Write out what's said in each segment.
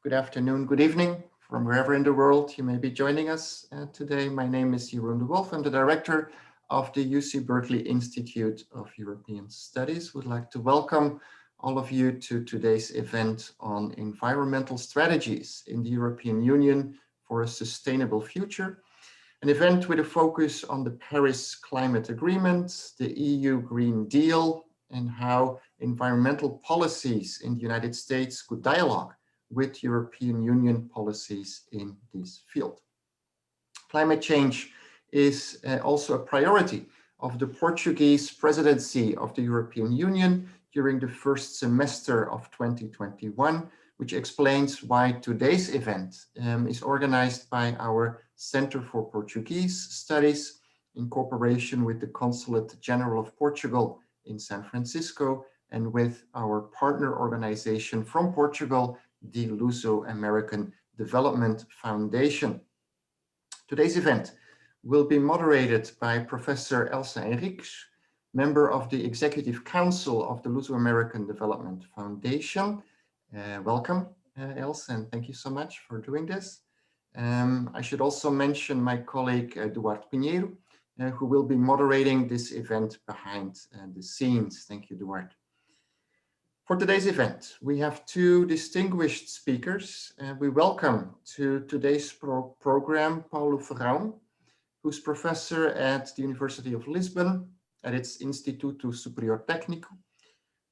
good afternoon, good evening, from wherever in the world you may be joining us today. My name is Jeroen de Wolf. I'm the director of the UC Berkeley Institute of European Studies. Would like to welcome all of you to today's event on environmental strategies in the European Union for a sustainable future. An event with a focus on the Paris Climate Agreement, the EU Green Deal, and how environmental policies in the United States could dialogue with European Union policies in this field. Climate change is also a priority of the Portuguese presidency of the European Union during the first semester of 2021, which explains why today's event is organized by our Center for Portuguese Studies in cooperation with the Consulate General of Portugal in San Francisco and with our partner organization from Portugal, the Luso-American Development Foundation. Today's event will be moderated by Professor Elsa Henriques, member of the Executive Council of the Luso-American Development Foundation. Welcome, Elsa, and thank you so much for doing this. I should also mention my colleague, Duarte Pinheiro, who will be moderating this event behind the scenes. Thank you, Duarte. For today's event, we have two distinguished speakers. We welcome to today's program Paulo Ferrão, who's professor at the University of Lisbon at its Instituto Superior Tecnico.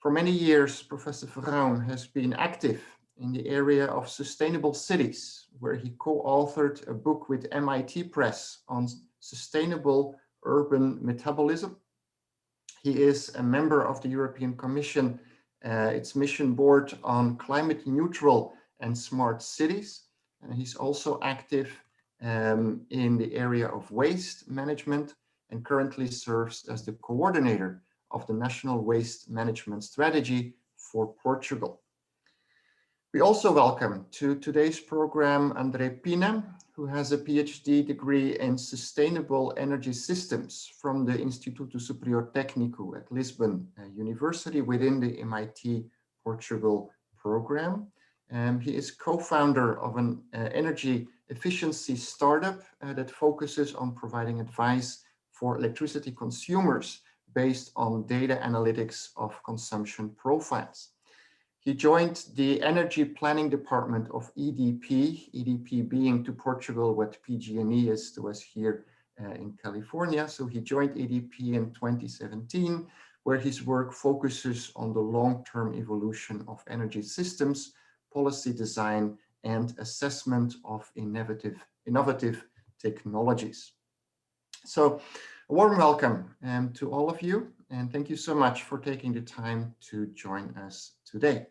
For many years, Professor Ferrão has been active in the area of sustainable cities, where he co-authored a book with MIT Press on sustainable urban metabolism. He is a member of the European Commission its mission board on climate neutral and smart cities. And he's also active in the area of waste management and currently serves as the coordinator of the National Waste Management Strategy for Portugal. We also welcome to today's program André Pina, who has a PhD degree in sustainable energy systems from the Instituto Superior Tecnico at Lisbon University within the MIT Portugal program. He is co-founder of an energy efficiency startup that focuses on providing advice for electricity consumers based on data analytics of consumption profiles. He joined the energy planning department of EDP, EDP being to Portugal what PG&E is to us here in California. So he joined EDP in 2017, where his work focuses on the long-term evolution of energy systems, policy design, and assessment of innovative technologies. So a warm welcome to all of you, and thank you so much for taking the time to join us today.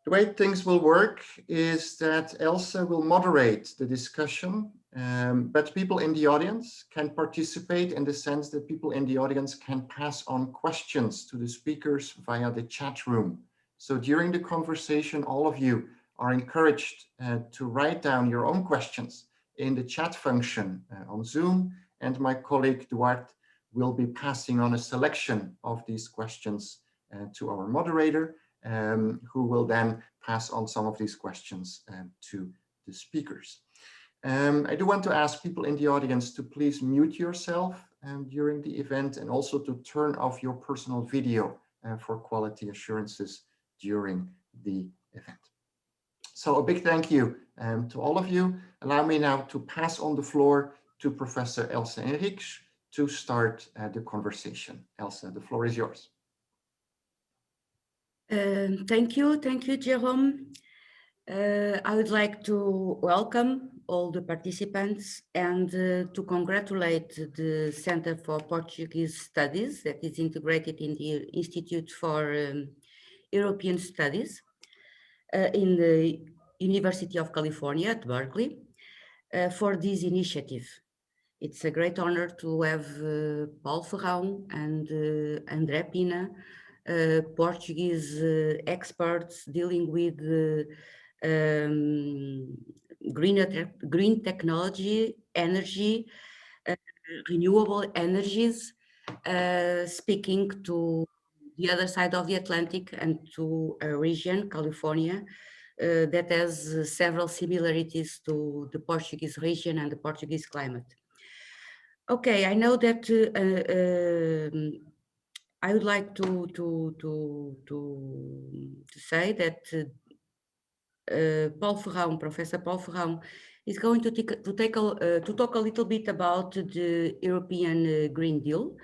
The way things will work is that Elsa will moderate the discussion, but people in the audience can participate in the sense that people in the audience can pass on questions to the speakers via the chat room. So during the conversation, all of you are encouraged to write down your own questions in the chat function on Zoom, and my colleague Duarte will be passing on a selection of these questions to our moderator, who will then pass on some of these questions to the speakers. I do want to ask people in the audience to please mute yourself during the event and also to turn off your personal video for quality assurances during the event. So a big thank you to all of you. Allow me now to pass on the floor to Professor Elsa Henriques to start the conversation. Elsa, the floor is yours. Thank you, Jerome. I would like to welcome all the participants and to congratulate the Center for Portuguese Studies that is integrated in the Institute for European Studies in the University of California at Berkeley for this initiative. It's a great honor to have Paulo Ferrão and André Pina, Portuguese experts dealing with green technology, energy, renewable energies, speaking to the other side of the Atlantic and to a region, California, that has several similarities to the Portuguese region and the Portuguese climate. Okay, I know that I would like to say that Professor Paulo Ferrão is going to talk a little bit about the European Green Deal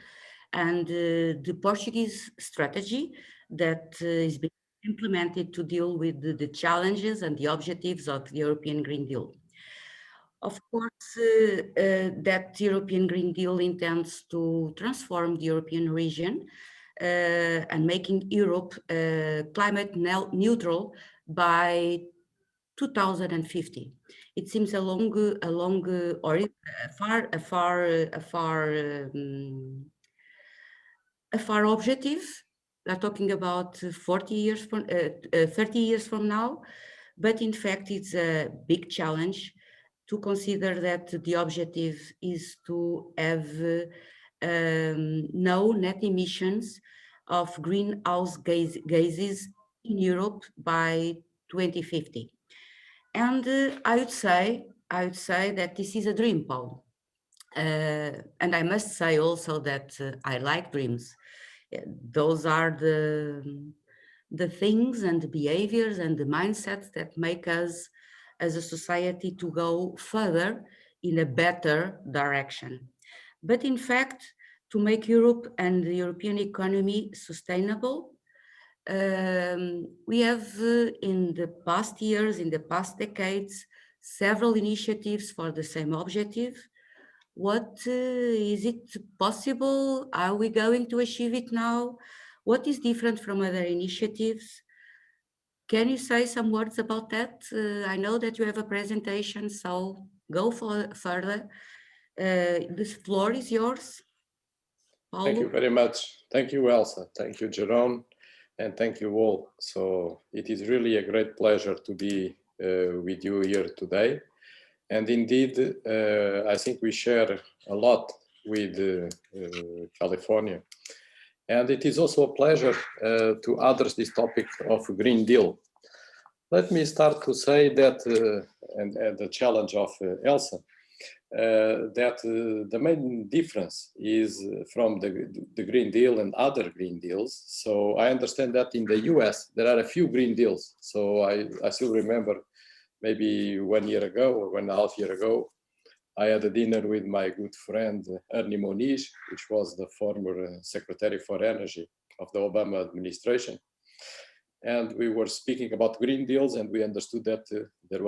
and the Portuguese strategy that is being implemented to deal with the challenges and the objectives of the European Green Deal. Of course, that European Green Deal intends to transform the European region and making Europe climate neutral by 2050. It seems a far objective. We're talking about 30 years from now, but in fact, it's a big challenge to consider that the objective is to have no net emissions of greenhouse gases in Europe by 2050. And I would say that this is a dream, Paul. And I must say also that I like dreams. Those are the things and the behaviors and the mindsets that make us as a society to go further in a better direction. But in fact, to make Europe and the European economy sustainable, we have in the past years, in the past decades, several initiatives for the same objective. What is it possible? Are we going to achieve it now? What is different from other initiatives? Can you say some words about that? I know that you have a presentation, so go further. This floor is yours. Paulo. Thank you very much. Thank you, Elsa. Thank you, Jerome. And thank you all. So it is really a great pleasure to be with you here today. And indeed, I think we share a lot with California. And it is also a pleasure to address this topic of Green Deal. Let me start to say that, and the challenge of Elsa, that the main difference is from the Green Deal and other Green Deals. So I understand that in the US, there are a few Green Deals. So I still remember maybe 1 year ago or 1.5 years ago, I had a dinner with my good friend, Ernie Moniz, which was the former Secretary for Energy of the Obama administration. And we were speaking about Green Deals, and we understood that there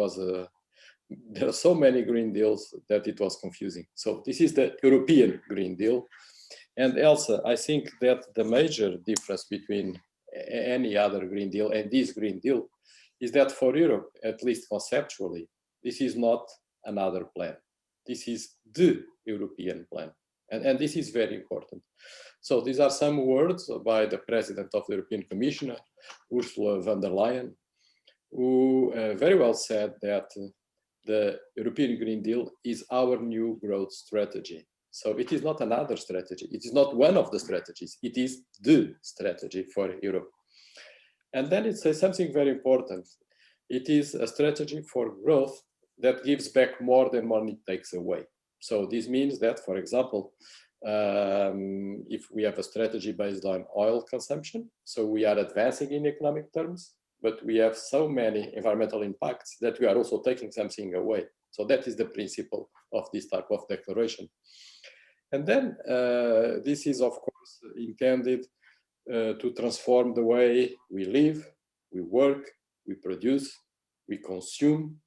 are so many Green Deals that it was confusing. So this is the European Green Deal. And Elsa, I think that the major difference between any other Green Deal and this Green Deal is that for Europe, at least conceptually, this is not another plan. This is the European plan. And this is very important. So these are some words by the President of the European Commission, Ursula von der Leyen, who very well said that the European Green Deal is our new growth strategy. So it is not another strategy. It is not one of the strategies. It is the strategy for Europe. And then it says something very important. It is a strategy for growth that gives back more than money takes away. So this means that, for example, if we have a strategy based on oil consumption, so we are advancing in economic terms, but we have so many environmental impacts that we are also taking something away. So that is the principle of this type of declaration. And then this is, of course, intended to transform the way we live, we work, we produce, we consume.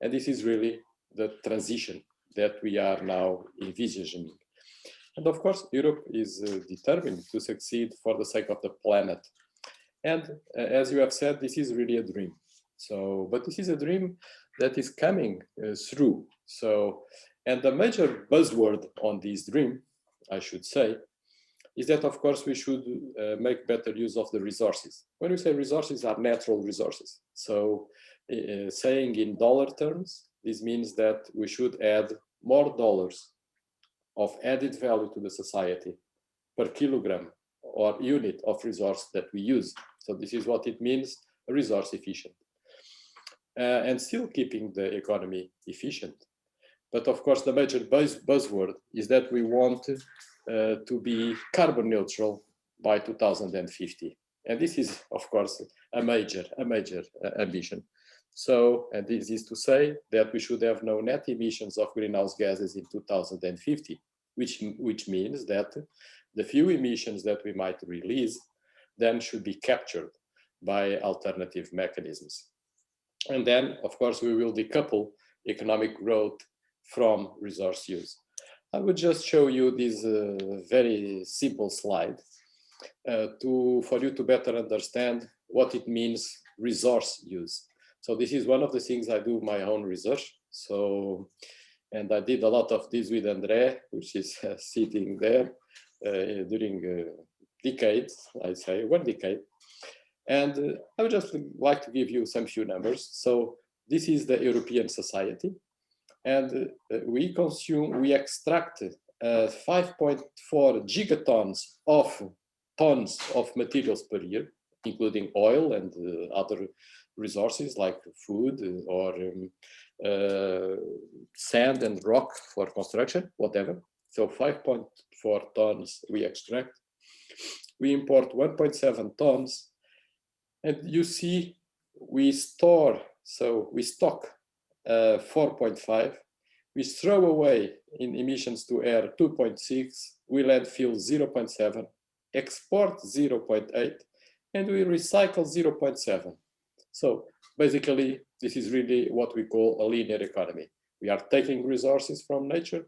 And this is really the transition that we are now envisaging. And of course, Europe is determined to succeed for the sake of the planet. And as you have said, this is really a dream. So, but this is a dream that is coming through. So, and the major buzzword on this dream, I should say, is that, of course, we should make better use of the resources. When we say resources, are natural resources. So saying in dollar terms, this means that we should add more dollars of added value to the society per kilogram or unit of resource that we use. So this is what it means, resource efficient. and still keeping the economy efficient. But of course, the major buzzword is that we want to be carbon neutral by 2050. And this is, of course, a major ambition. So, and this is to say that we should have no net emissions of greenhouse gases in 2050, which means that the few emissions that we might release then should be captured by alternative mechanisms. And then, of course, we will decouple economic growth from resource use. I would just show you this very simple slide for you to better understand what it means resource use. So this is one of the things I do my own research. So, and I did a lot of this with André, which is sitting there during decades, I say 1 decade. And I would just like to give you some few numbers. So this is the European society. And we extract 5.4 gigatons of materials per year, including oil and other resources like food or sand and rock for construction, whatever. So 5.4 tons we extract. We import 1.7 tons. And you see, we store, so we stock 4.5, we throw away in emissions to air 2.6, we landfill 0.7, export 0.8, and we recycle 0.7. So basically, this is really what we call a linear economy. We are taking resources from nature,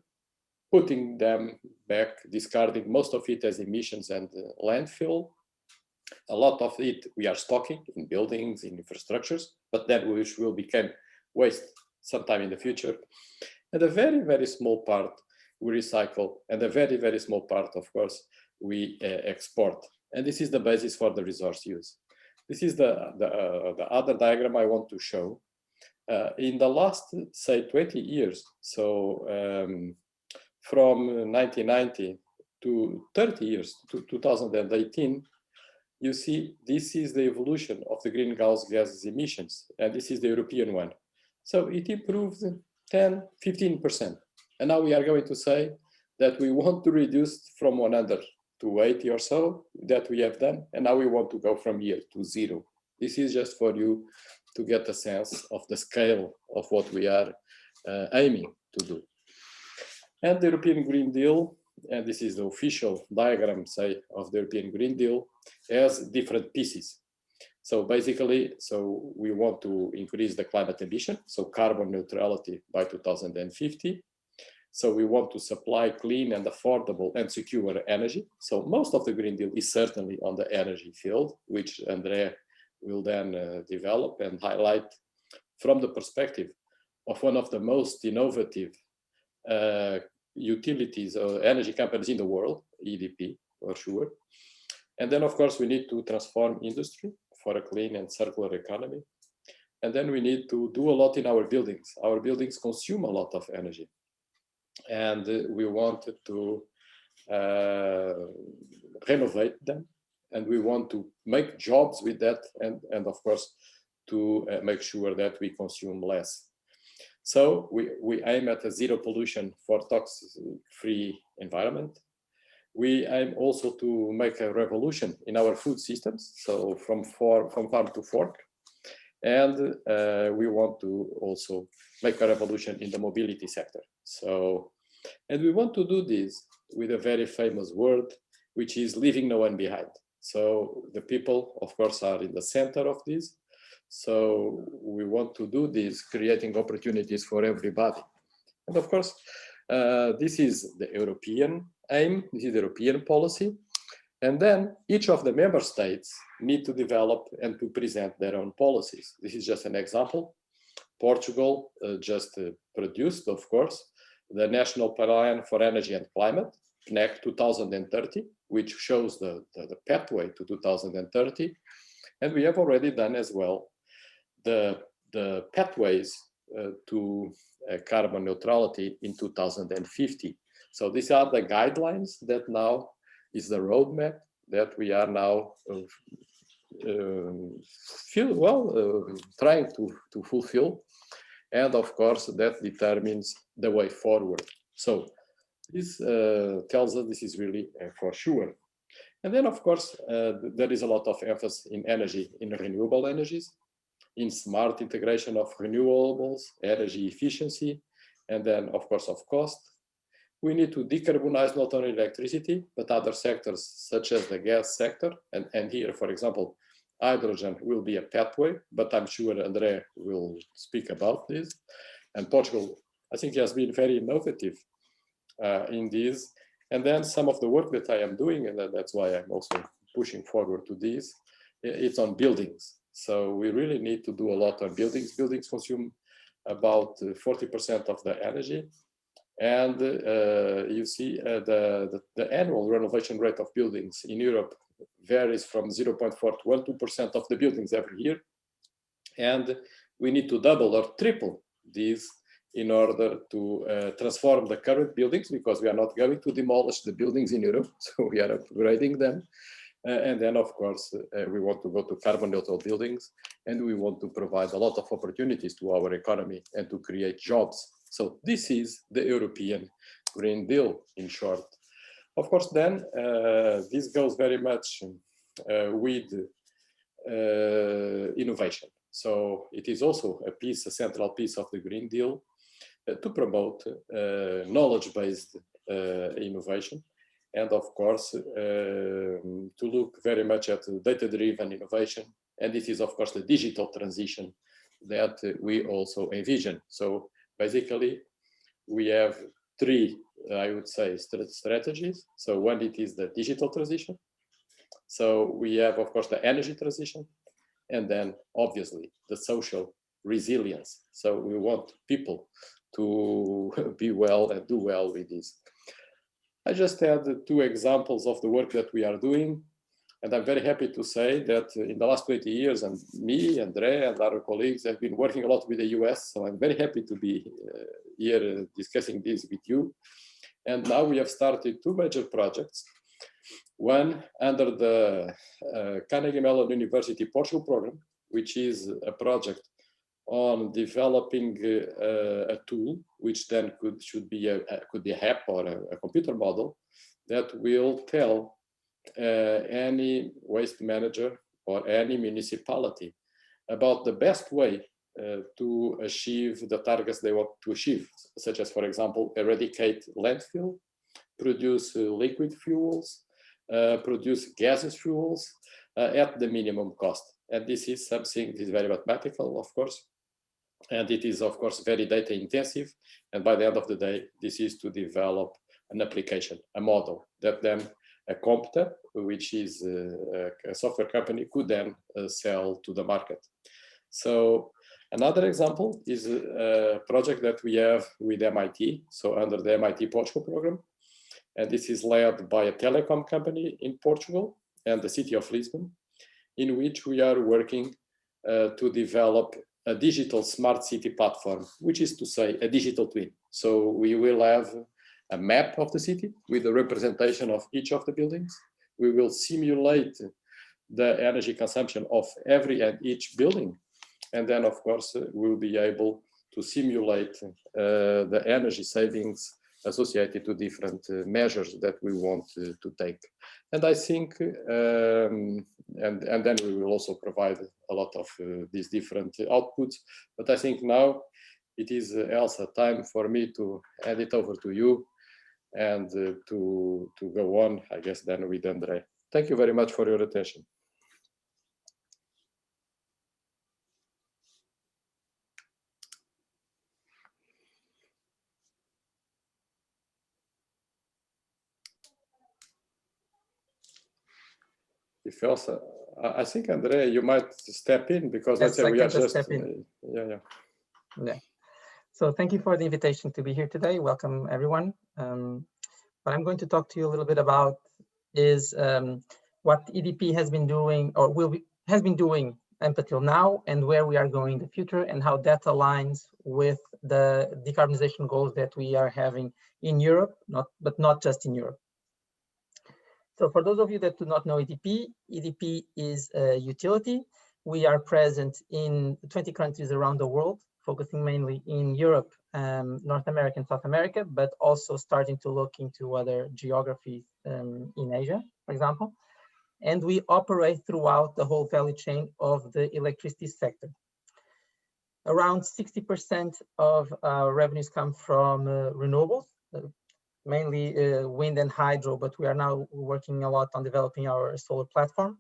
putting them back, discarding most of it as emissions and landfill. A lot of it we are stocking in buildings, in infrastructures, but then which will become waste sometime in the future. And a very, very small part we recycle, and a very, very small part, of course, we export. And this is the basis for the resource use. This is the other diagram I want to show. In the last, say, 20 years, so from 1990 to 30 years, to 2018, you see, this is the evolution of the greenhouse gases emissions, and this is the European one. So it improved 10, 15%. And now we are going to say that we want to reduce from 100 to 80 or so that we have done, and now we want to go from here to 0. This is just for you to get a sense of the scale of what we are aiming to do. And the European Green Deal, and this is the official diagram, say, of the European Green Deal, has different pieces. So basically, so we want to increase the climate ambition, so carbon neutrality by 2050. So we want to supply clean and affordable and secure energy. So most of the Green Deal is certainly on the energy field, which André will then develop and highlight from the perspective of one of the most innovative utilities or energy companies in the world, EDP, for sure. And then, of course, we need to transform industry for a clean and circular economy. And then we need to do a lot in our buildings. Our buildings consume a lot of energy. And we wanted to renovate them. And we want to make jobs with that. And of course, to make sure that we consume less. So we aim at a zero pollution for toxic-free environment. We aim also to make a revolution in our food systems, so from farm to fork. And we want to also make a revolution in the mobility sector. So, and we want to do this with a very famous word, which is leaving no one behind. So the people, of course, are in the center of this. So we want to do this, creating opportunities for everybody. And of course, this is the European aim, this is the European policy. And then each of the member states need to develop and to present their own policies. This is just an example. Portugal just produced, of course, the National Plan for Energy and Climate, PNEC 2030, which shows the pathway to 2030. And we have already done as well the pathways to carbon neutrality in 2050. So these are the guidelines that now is the roadmap that we are now trying to fulfill. And of course, that determines the way forward. So this tells us this is really for sure. And then, of course, there is a lot of emphasis in energy, in renewable energies, in smart integration of renewables, energy efficiency, and then, of course, of cost. We need to decarbonize not only electricity, but other sectors such as the gas sector. And here, for example, hydrogen will be a pathway, but I'm sure André will speak about this. And Portugal, I think, has been very innovative in this. And then some of the work that I am doing, and that's why I'm also pushing forward to this, it's on buildings. So we really need to do a lot on buildings. Buildings consume about 40% of the energy. And you see the annual renovation rate of buildings in Europe varies from 0.4 to 1-2% of the buildings every year. And we need to double or triple these in order to transform the current buildings, because we are not going to demolish the buildings in Europe, so we are upgrading them. And then, of course, we want to go to carbon neutral buildings, and we want to provide a lot of opportunities to our economy and to create jobs. So this is the European Green Deal, in short. Of course, then, this goes very much with innovation. So it is also a central piece of the Green Deal to promote knowledge-based innovation. And of course, to look very much at data-driven innovation. And this is, of course, the digital transition that we also envision. So basically, we have three, I would say, strategies. So one, it is the digital transition. So we have, of course, the energy transition. And then, obviously, the social resilience. So we want people to be well and do well with this. I just had two examples of the work that we are doing. And I'm very happy to say that in the last 20 years, and me, André, and other colleagues have been working a lot with the US. So I'm very happy to be here discussing this with you. And now we have started two major projects. One under the Carnegie Mellon University Portugal program, which is a project on developing a tool, which then could be a app or a computer model that will tell any waste manager or any municipality about the best way to achieve the targets they want to achieve, such as, for example, eradicate landfill, produce liquid fuels, produce gaseous fuels at the minimum cost. And this is something that is very mathematical, of course. And it is, of course, very data intensive. And by the end of the day, this is to develop an application, a model that then a Compta, which is a software company, could then sell to the market. So another example is a project that we have with MIT, so under the MIT Portugal program. And this is led by a telecom company in Portugal and the city of Lisbon, in which we are working to develop a digital smart city platform, which is to say a digital twin. So we will have a map of the city with a representation of each of the buildings. We will simulate the energy consumption of every and each building. And then, of course, we'll be able to simulate the energy savings associated to different measures that we want to take. And I think, and then we will also provide a lot of these different outputs. But I think now it is, Elsa, time for me to hand it over to you and to go on, I guess, then with André. Thank you very much for your attention. If Elsa, I think, André, you might step in because yes, let's say we are just step in. Yeah. So thank you for the invitation to be here today. Welcome, everyone. What I'm going to talk to you a little bit about is what EDP has been doing or has been doing up until now, and where we are going in the future, and how that aligns with the decarbonization goals that we are having in Europe, but not just in Europe. So for those of you that do not know EDP, EDP is a utility. We are present in 20 countries around the world, focusing mainly in Europe, North America and South America, but also starting to look into other geographies in Asia, for example. And we operate throughout the whole value chain of the electricity sector. Around 60% of our revenues come from renewables, mainly wind and hydro, but we are now working a lot on developing our solar platform.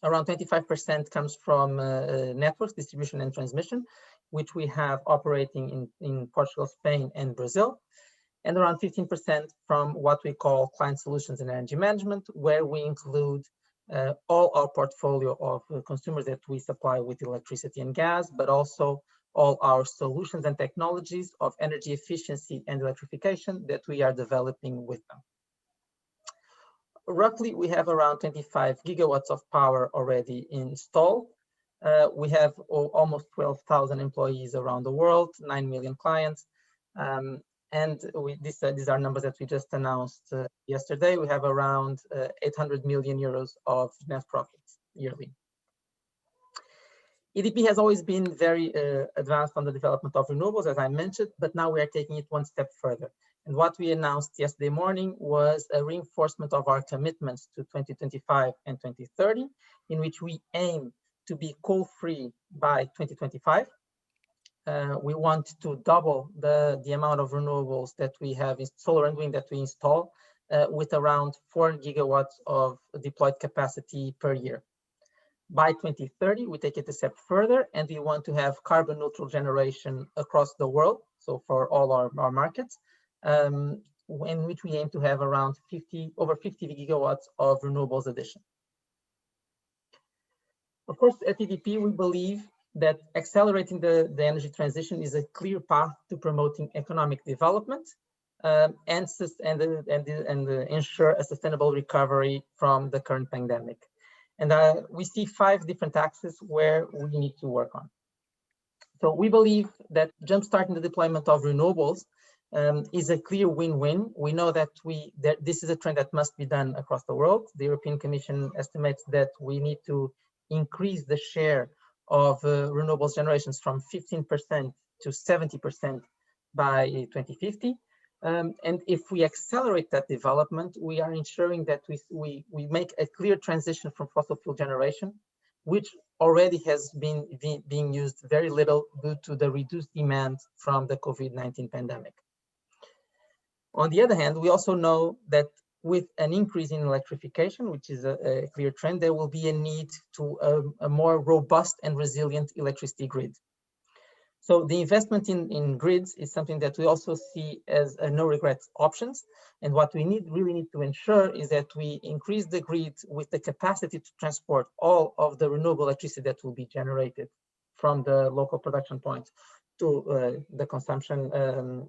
Around 25% comes from networks, distribution and transmission, which we have operating in Portugal, Spain, and Brazil. And around 15% from what we call client solutions and energy management, where we include all our portfolio of consumers that we supply with electricity and gas, but also all our solutions and technologies of energy efficiency and electrification that we are developing with them. Roughly, we have around 25 gigawatts of power already installed. We have almost 12,000 employees around the world, 9 million clients. And these are numbers that we just announced yesterday. We have around 800 million euros of net profits yearly. EDP has always been very advanced on the development of renewables, as I mentioned, but now we are taking it one step further. And what we announced yesterday morning was a reinforcement of our commitments to 2025 and 2030, in which we aim to be coal-free by 2025. We want to double the amount of renewables that we have in solar and wind that we install with around 4 gigawatts of deployed capacity per year. By 2030, we take it a step further and we want to have carbon neutral generation across the world. So for all our markets, in which we aim to have around over 50 gigawatts of renewables addition. Of course, at EDP, we believe that accelerating the energy transition is a clear path to promoting economic development and ensure a sustainable recovery from the current pandemic. And we see 5 different axes where we need to work on. So we believe that jumpstarting the deployment of renewables is a clear win-win. We know that this is a trend that must be done across the world. The European Commission estimates that we need to increase the share of renewables generations from 15% to 70% by 2050. And if we accelerate that development, we are ensuring that we make a clear transition from fossil fuel generation, which already has been being used very little due to the reduced demand from the COVID-19 pandemic. On the other hand, we also know that with an increase in electrification, which is a clear trend, there will be a need to a more robust and resilient electricity grid. So the investment in grids is something that we also see as a no regrets options. And what we really need to ensure is that we increase the grid with the capacity to transport all of the renewable electricity that will be generated from the local production points to the consumption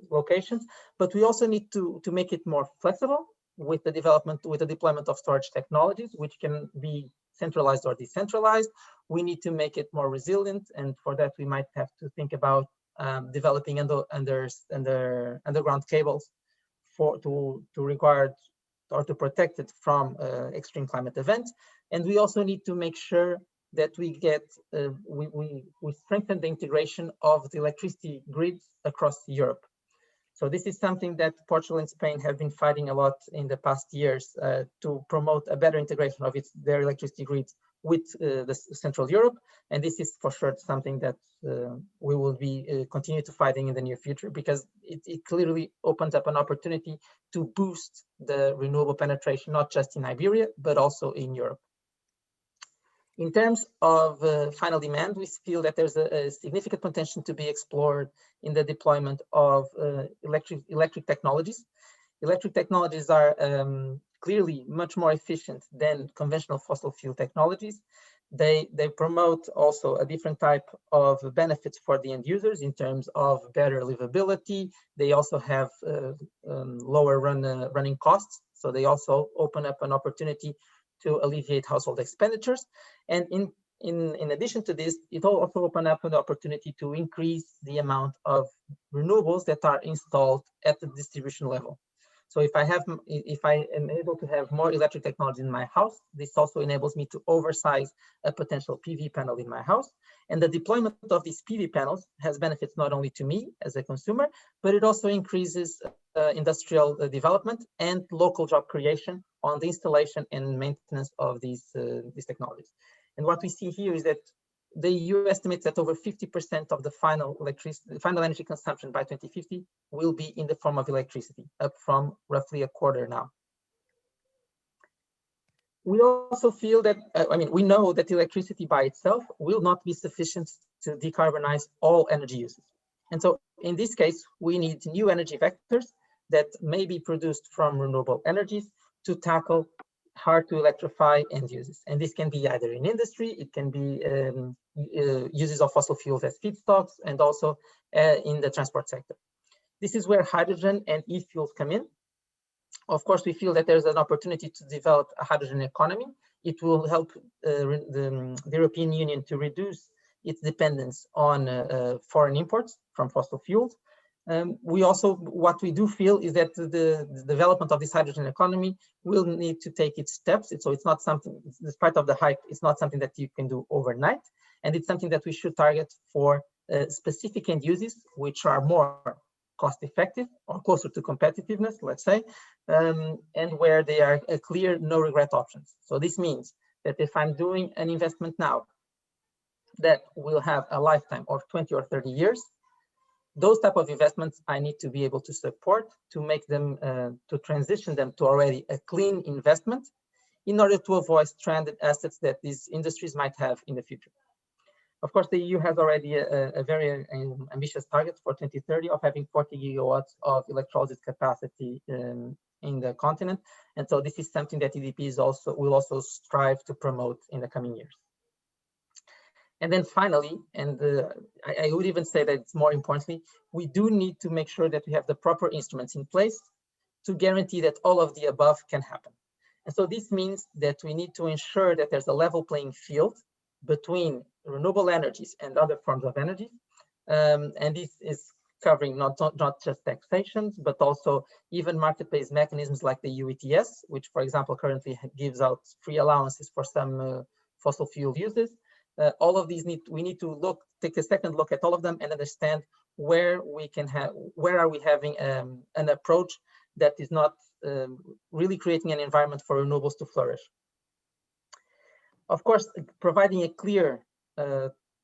locations. But we also need to make it more flexible with the deployment of storage technologies, which can be centralized or decentralized. We need to make it more resilient, and for that we might have to think about developing underground cables to regard or to protect it from extreme climate events. And we also need to make sure that we strengthen the integration of the electricity grids across Europe. So this is something that Portugal and Spain have been fighting a lot in the past years to promote a better integration of their electricity grids with the Central Europe. And this is for sure something that we will be continue to fighting in the near future, because it clearly opens up an opportunity to boost the renewable penetration, not just in Iberia, but also in Europe. In terms of final demand, we feel that there's a significant potential to be explored in the deployment of electric technologies. Electric technologies are clearly much more efficient than conventional fossil fuel technologies. They promote also a different type of benefits for the end users in terms of better livability. They also have lower running costs. So they also open up an opportunity to alleviate household expenditures. And in addition to this, it will also open up an opportunity to increase the amount of renewables that are installed at the distribution level. So if I am able to have more electric technology in my house, this also enables me to oversize a potential PV panel in my house. And the deployment of these PV panels has benefits not only to me as a consumer, but it also increases industrial development and local job creation on the installation and maintenance of these technologies. And what we see here is that the EU estimates that over 50% of the final energy consumption by 2050 will be in the form of electricity, up from roughly a quarter now. We also feel that, we know that electricity by itself will not be sufficient to decarbonize all energy uses. And so in this case, we need new energy vectors that may be produced from renewable energies to tackle hard to electrify end uses. And this can be either in industry, it can be uses of fossil fuels as feedstocks, and also in the transport sector. This is where hydrogen and e-fuels come in. Of course, we feel that there's an opportunity to develop a hydrogen economy. It will help the European Union to reduce its dependence on foreign imports from fossil fuels. What we do feel is that the development of this hydrogen economy will need to take its steps. So it's not something, despite of the hype, it's not something that you can do overnight. And it's something that we should target for specific end uses, which are more cost effective or closer to competitiveness, let's say, and where they are a clear no regret options. So this means that if I'm doing an investment now that will have a lifetime of 20 or 30 years, those type of investments I need to be able to support to make them, to transition them to already a clean investment in order to avoid stranded assets that these industries might have in the future. Of course, the EU has already a very ambitious target for 2030 of having 40 gigawatts of electrolysis capacity in the continent. And so this is something that EDP will also strive to promote in the coming years. And then finally, and I would even say that it's more importantly, we do need to make sure that we have the proper instruments in place to guarantee that all of the above can happen. And so this means that we need to ensure that there's a level playing field between renewable energies and other forms of energy. And this is covering not just taxations, but also even market-based mechanisms like the EU ETS, which, for example, currently gives out free allowances for some fossil fuel uses. All of these we need to take a second look at all of them and understand where are we having an approach that is not really creating an environment for renewables to flourish. Of course, providing a clear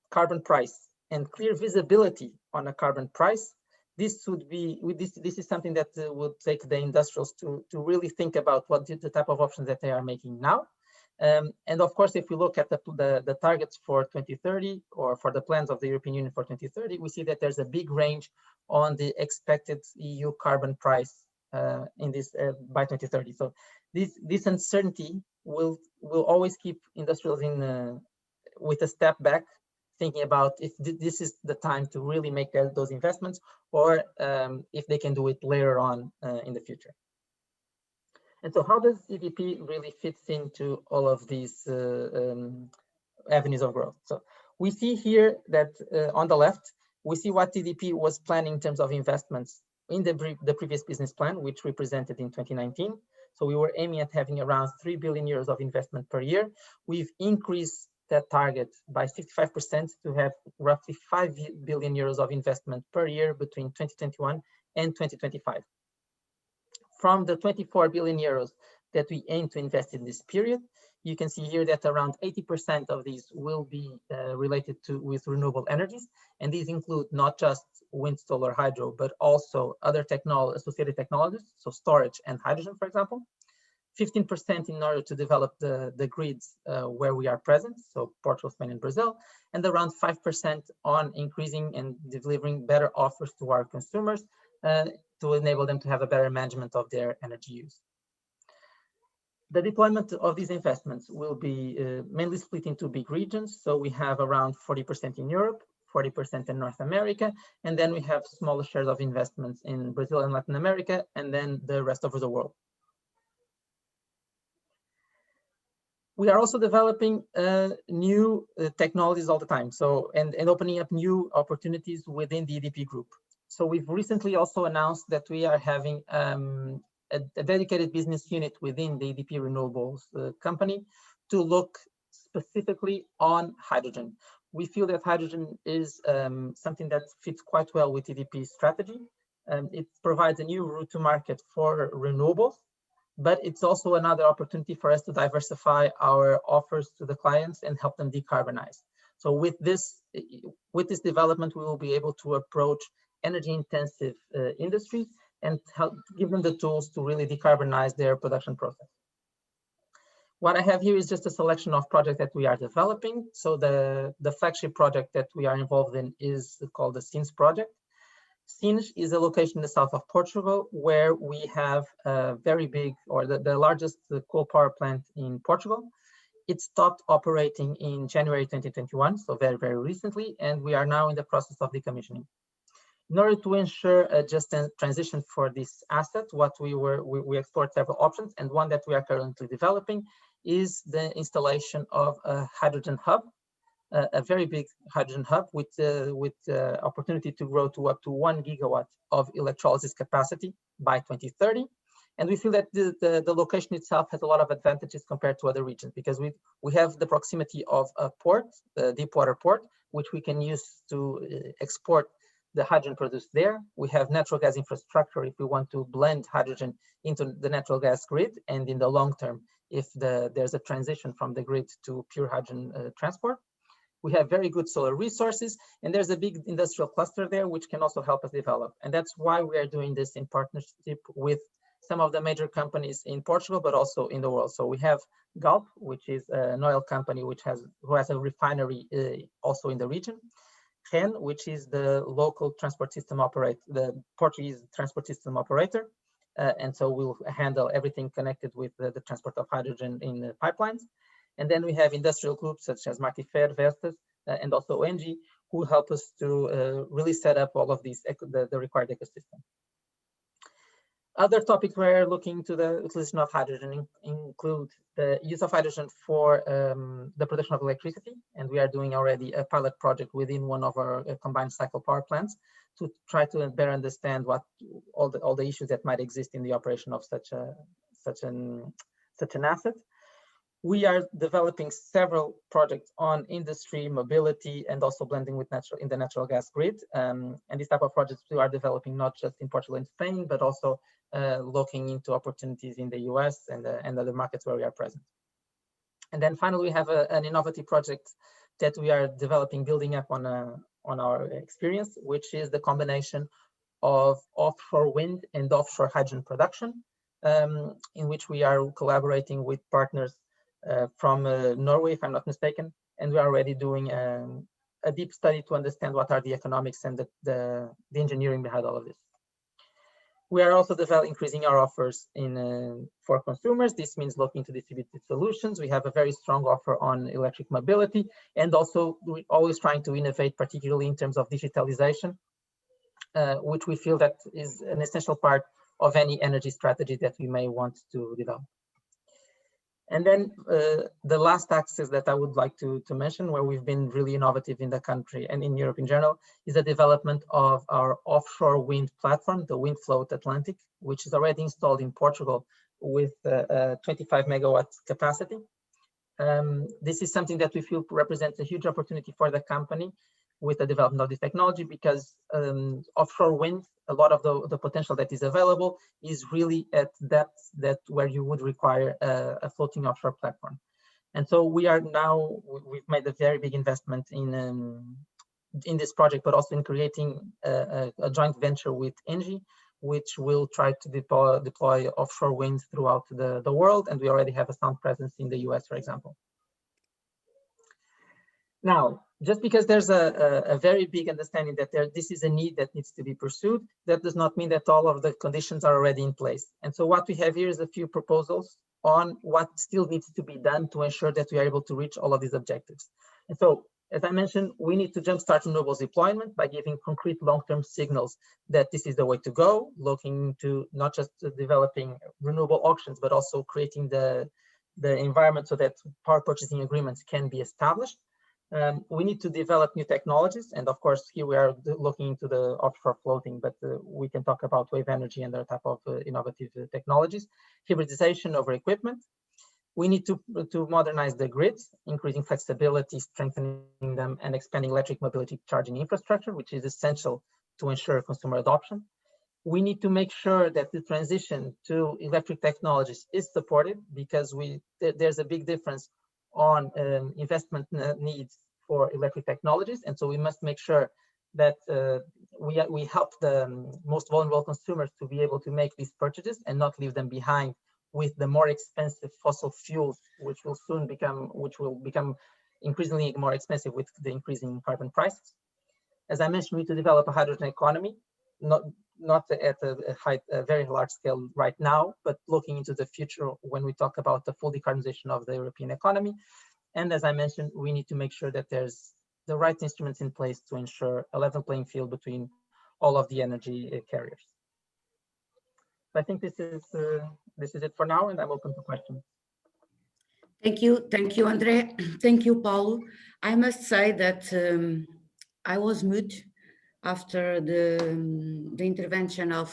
carbon price and clear visibility on a carbon price, this is something that would take the industrials to really think about what the type of options that they are making now. And of course, if we look at the targets for 2030 or for the plans of the European Union for 2030, we see that there's a big range on the expected EU carbon price in this by 2030. So this uncertainty will always keep industrials with a step back, thinking about if this is the time to really make those investments, or if they can do it later on in the future. And so how does EDP really fits into all of these avenues of growth? So we see here that on the left, we see what EDP was planning in terms of investments in the previous business plan, which we presented in 2019. So we were aiming at having around 3 billion euros of investment per year. We've increased that target by 65% to have roughly 5 billion euros of investment per year between 2021 and 2025. From the 24 billion euros that we aim to invest in this period, you can see here that around 80% of these will be related with renewable energies. And these include not just wind, solar, hydro, but also other associated technologies, so storage and hydrogen, for example. 15% in order to develop the grids where we are present, so Portugal, Spain, and Brazil, and around 5% on increasing and delivering better offers to our consumers to enable them to have a better management of their energy use. The deployment of these investments will be mainly split into big regions. So we have around 40% in Europe, 40% in North America, and then we have smaller shares of investments in Brazil and Latin America, and then the rest of the world. We are also developing new technologies all the time, so and opening up new opportunities within the EDP group. So we've recently also announced that we are having a dedicated business unit within the EDP Renewables company to look specifically on hydrogen. We feel that hydrogen is something that fits quite well with EDP's strategy. It provides a new route to market for renewables, but it's also another opportunity for us to diversify our offers to the clients and help them decarbonize. So with this development, we will be able to approach energy-intensive industries and help give them the tools to really decarbonize their production process. What I have here is just a selection of projects that we are developing. So the flagship project that we are involved in is called the Sines project. Sines is a location in the south of Portugal where we have a very big, or the largest coal power plant in Portugal. It stopped operating in January 2021, so very, very recently, and we are now in the process of decommissioning. In order to ensure a just transition for this asset, what we explored several options, and one that we are currently developing is the installation of a hydrogen hub, a very big hydrogen hub with opportunity to grow to up to 1 gigawatt of electrolysis capacity by 2030. And we feel that the location itself has a lot of advantages compared to other regions, because we have the proximity of a port, the deep water port, which we can use to export the hydrogen produced there. We have natural gas infrastructure if we want to blend hydrogen into the natural gas grid, and in the long term, if there's a transition from the grid to pure hydrogen transport. We have very good solar resources, and there's a big industrial cluster there, which can also help us develop. And that's why we are doing this in partnership with some of the major companies in Portugal, but also in the world. So we have Galp, which is an oil company who has a refinery also in the region. REN, which is the local transport system operator, the Portuguese transport system operator. And so we'll handle everything connected with the transport of hydrogen in the pipelines. And then we have industrial groups such as Modification, Vestas, and also ENGIE, who help us to really set up all of these, the required ecosystem. Other topics we're looking to the utilization of hydrogen include the use of hydrogen for the production of electricity. And we are doing already a pilot project within one of our combined cycle power plants to try to better understand what all the issues that might exist in the operation of such an asset. We are developing several projects on industry, mobility, and also blending with in the natural gas grid. And these type of projects we are developing not just in Portugal and Spain, but also looking into opportunities in the US and other markets where we are present. And then finally, we have an innovative project that we are developing, building up on our experience, which is the combination of offshore wind and offshore hydrogen production, in which we are collaborating with partners from Norway, if I'm not mistaken, and we are already doing a deep study to understand what are the economics and the engineering behind all of this. We are also increasing our offers for consumers. This means looking to distributed solutions. We have a very strong offer on electric mobility, and also we're always trying to innovate, particularly in terms of digitalization, which we feel that is an essential part of any energy strategy that we may want to develop. And then the last axis that I would like to mention, where we've been really innovative in the country and in Europe in general, is the development of our offshore wind platform, the WindFloat Atlantic, which is already installed in Portugal with a 25 megawatts capacity. This is something that we feel represents a huge opportunity for the company with the development of this technology, because offshore wind, a lot of the potential that is available is really at depths where you would require a floating offshore platform. And so we've made a very big investment in this project, but also in creating a joint venture with ENGIE, which will try to deploy offshore wind throughout the world. And we already have a sound presence in the US, for example. Now, just because there's a very big understanding that this is a need that needs to be pursued, that does not mean that all of the conditions are already in place. And so what we have here is a few proposals on what still needs to be done to ensure that we are able to reach all of these objectives. And so, as I mentioned, we need to jumpstart renewables deployment by giving concrete long-term signals that this is the way to go, looking to not just developing renewable auctions, but also creating the environment so that power purchasing agreements can be established. We need to develop new technologies. And of course, here we are looking into the offshore floating, but we can talk about wave energy and other type of innovative technologies. Hybridization of equipment. We need to modernize the grids, increasing flexibility, strengthening them, and expanding electric mobility charging infrastructure, which is essential to ensure consumer adoption. We need to make sure that the transition to electric technologies is supported, because there's a big difference on investment needs for electric technologies. And so we must make sure that we help the most vulnerable consumers to be able to make these purchases and not leave them behind with the more expensive fossil fuels, which will become increasingly more expensive with the increasing carbon prices. As I mentioned, we need to develop a hydrogen economy, not at a very large scale right now, but looking into the future when we talk about the full decarbonization of the European economy. And as I mentioned, we need to make sure that there's the right instruments in place to ensure a level playing field between all of the energy carriers. I think this is it for now, and I'm open to questions. Thank you, André. Thank you, Paulo. I must say that I was mute after the intervention of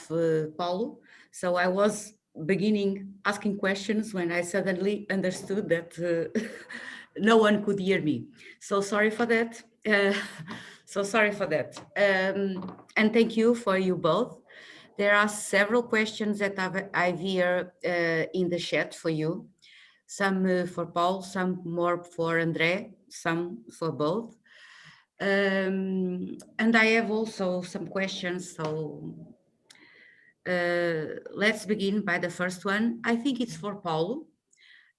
Paulo, so I was beginning asking questions when I suddenly understood that no one could hear me. So sorry for that. And thank you for you both. There are several questions that I've here in the chat for you. Some for Paul, some more for André, some for both. And I have also some questions, so let's begin by the first one. I think it's for Paulo,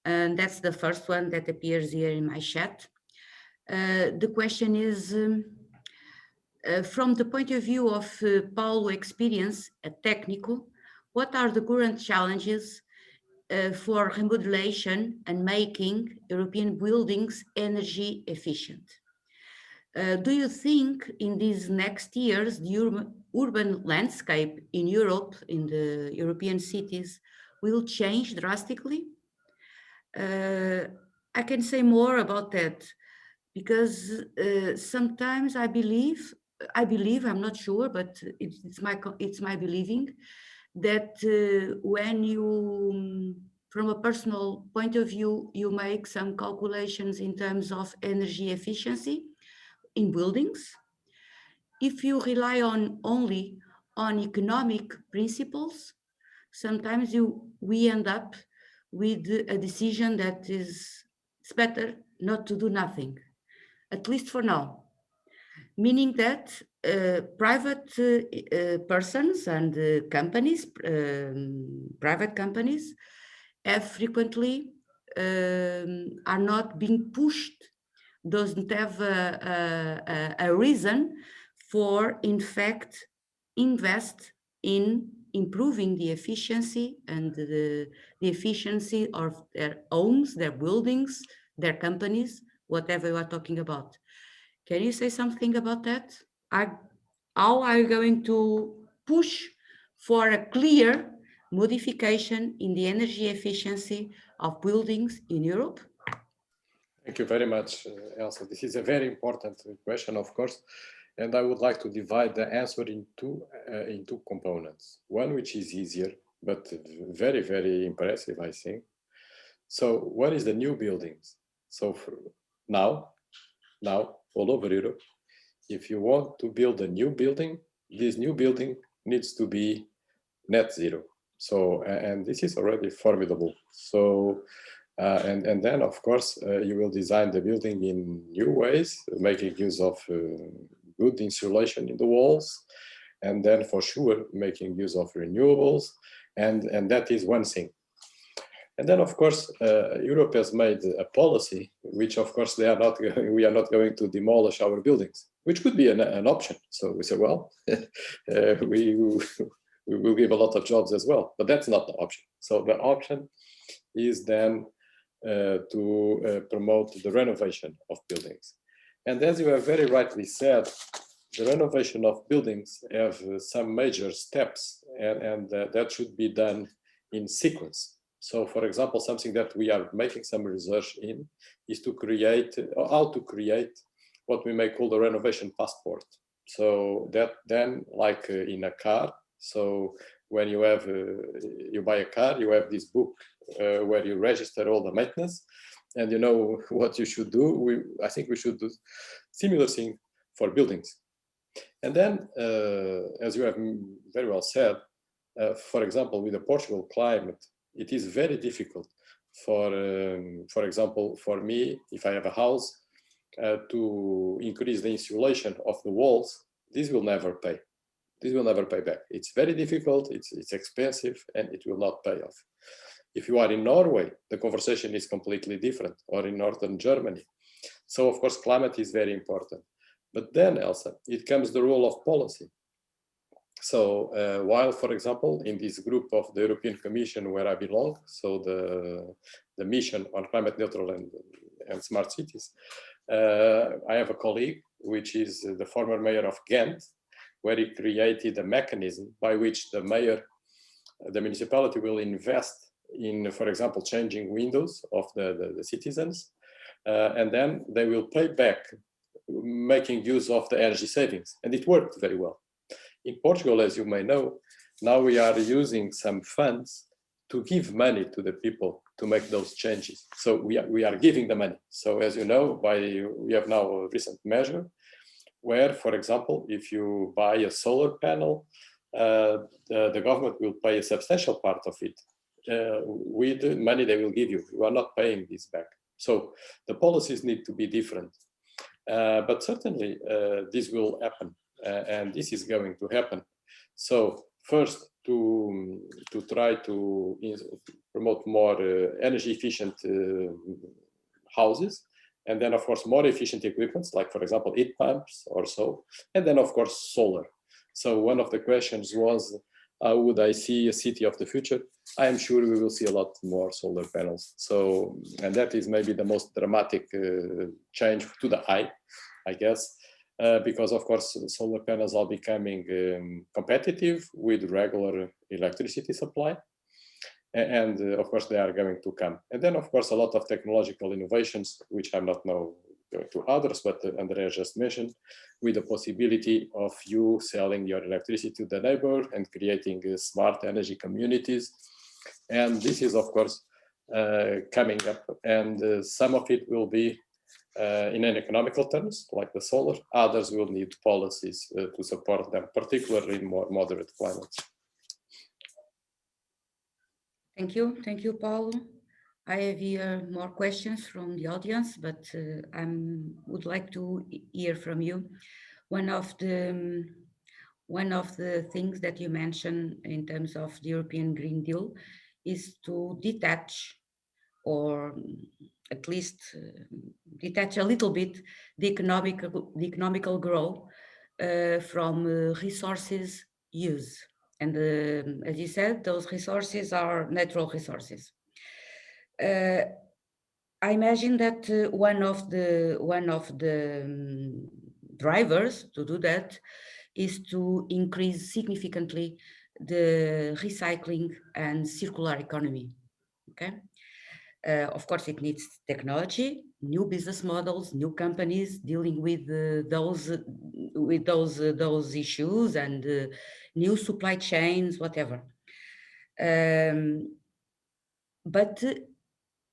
and that's the first one that appears here in my chat. The question is, from the point of view of Paulo experience at Tecnico, what are the current challenges for remodulation and making European buildings energy efficient? Do you think in these next years, the urban landscape in Europe, in the European cities, will change drastically? I can say more about that, because sometimes I believe, I'm not sure, but it's my believing that when you, from a personal point of view, you make some calculations in terms of energy efficiency in buildings. If you rely only on economic principles, sometimes we end up with a decision that it's better not to do nothing, at least for now. Meaning that private persons and companies, private companies, have frequently are not being pushed, doesn't have a reason for, in fact, invest in improving the efficiency and the efficiency of their homes, their buildings, their companies, whatever you are talking about. Can you say something about that? How are you going to push for a clear modification in the energy efficiency of buildings in Europe? Thank you very much, Elsa. This is a very important question, of course, and I would like to divide the answer in two components. One which is easier, but very, very impressive, I think. So what is the new buildings? So now, all over Europe, if you want to build a new building, this new building needs to be net zero. So, and this is already formidable. So, and then, of course, you will design the building in new ways, making use of good insulation in the walls, and then for sure making use of renewables, and that is one thing. And then, of course, Europe has made a policy, which, of course, we are not going to demolish our buildings, which could be an option. So we say, well, we will give a lot of jobs as well, but that's not the option. So the option is then to promote the renovation of buildings. And as you have very rightly said, the renovation of buildings have some major steps, and that should be done in sequence. So, for example, something that we are making some research in is to create, how to create what we may call the renovation passport. So that then, like in a car, so when you have you buy a car, you have this book where you register all the maintenance, and you know what you should do. I think we should do similar thing for buildings. And then, as you have very well said, for example, with the Portugal climate, it is very difficult for example, for me, if I have a house, to increase the insulation of the walls. This will never pay. This will never pay back. It's very difficult, it's expensive, and it will not pay off. If you are in Norway, the conversation is completely different, or in Northern Germany. So of course, climate is very important. But then, Elsa, it comes the role of policy. So while, for example, in this group of the European Commission where I belong, so the mission on climate neutral and smart cities, I have a colleague, which is the former mayor of Ghent, where he created a mechanism by which the municipality will invest in, for example, changing windows of the citizens, and then they will pay back, making use of the energy savings. And it worked very well. In Portugal, as you may know, now we are using some funds to give money to the people to make those changes. So we are giving the money. So as you know, we have now a recent measure where, for example, if you buy a solar panel, the government will pay a substantial part of it with the money they will give you. You are not paying this back. So the policies need to be different. But certainly this will happen, and this is going to happen. So first, to try to promote more energy efficient houses, and then of course more efficient equipments, like for example heat pumps or so, and then of course solar. So one of the questions was, how would I see a city of the future? I am sure we will see a lot more solar panels. So, and that is maybe the most dramatic change to the eye, I guess, because of course solar panels are becoming competitive with regular electricity supply. And of course they are going to come. And then of course a lot of technological innovations, which I'm not now going to others, but Andrea just mentioned, with the possibility of you selling your electricity to the neighbor and creating smart energy communities. And this is of course coming up, and some of it will be in an economical terms, like the solar. Others will need policies to support them, particularly in more moderate climates. Thank you, Paulo. I have here more questions from the audience, but I would like to hear from you. One of the things that you mentioned in terms of the European Green Deal is to detach, or at least detach a little bit, the economical growth from resources use. And as you said, those resources are natural resources. I imagine that one of the drivers to do that is to increase significantly the recycling and circular economy. Okay. Of course, it needs technology, new business models, new companies dealing with those issues, and new supply chains, whatever. But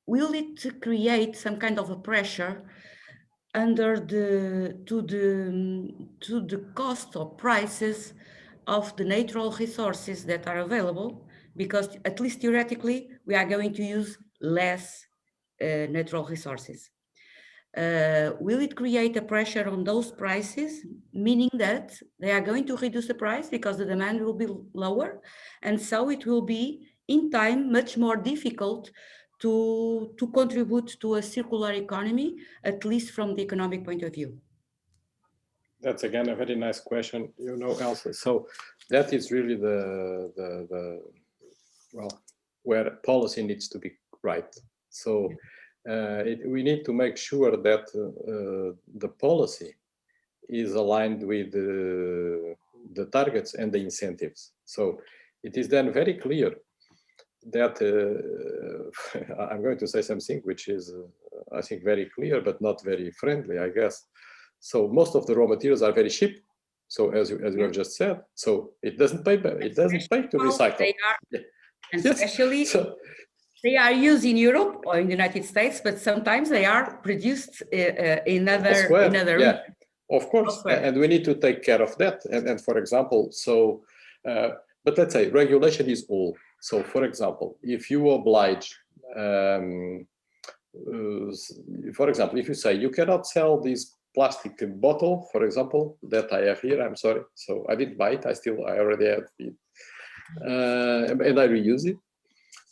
will it create some kind of a pressure under to the cost or prices of the natural resources that are available? Because at least theoretically, we are going to use less natural resources. Will it create a pressure on those prices, meaning that they are going to reduce the price because the demand will be lower, and so it will be in time much more difficult to contribute to a circular economy, at least from the economic point of view? That's again a very nice question, you know, Elsa. So that is really well, where policy needs to be right. So we need to make sure that the policy is aligned with the targets and the incentives. So it is then very clear that I'm going to say something which is, I think, very clear, but not very friendly, I guess. So most of the raw materials are very cheap. So as you have just said, so it doesn't pay. It doesn't pay to recycle. They are, and Yes. especially So, they are used in Europe or in the United States, but sometimes they are produced in other yeah, of course, elsewhere. and we need to take care of that. And for example, so, but let's say regulation is all. So, for example, if you oblige, for example, if you say you cannot sell this plastic bottle, for example, that I have here, I'm sorry, so I didn't buy it. I already have it, and I reuse it.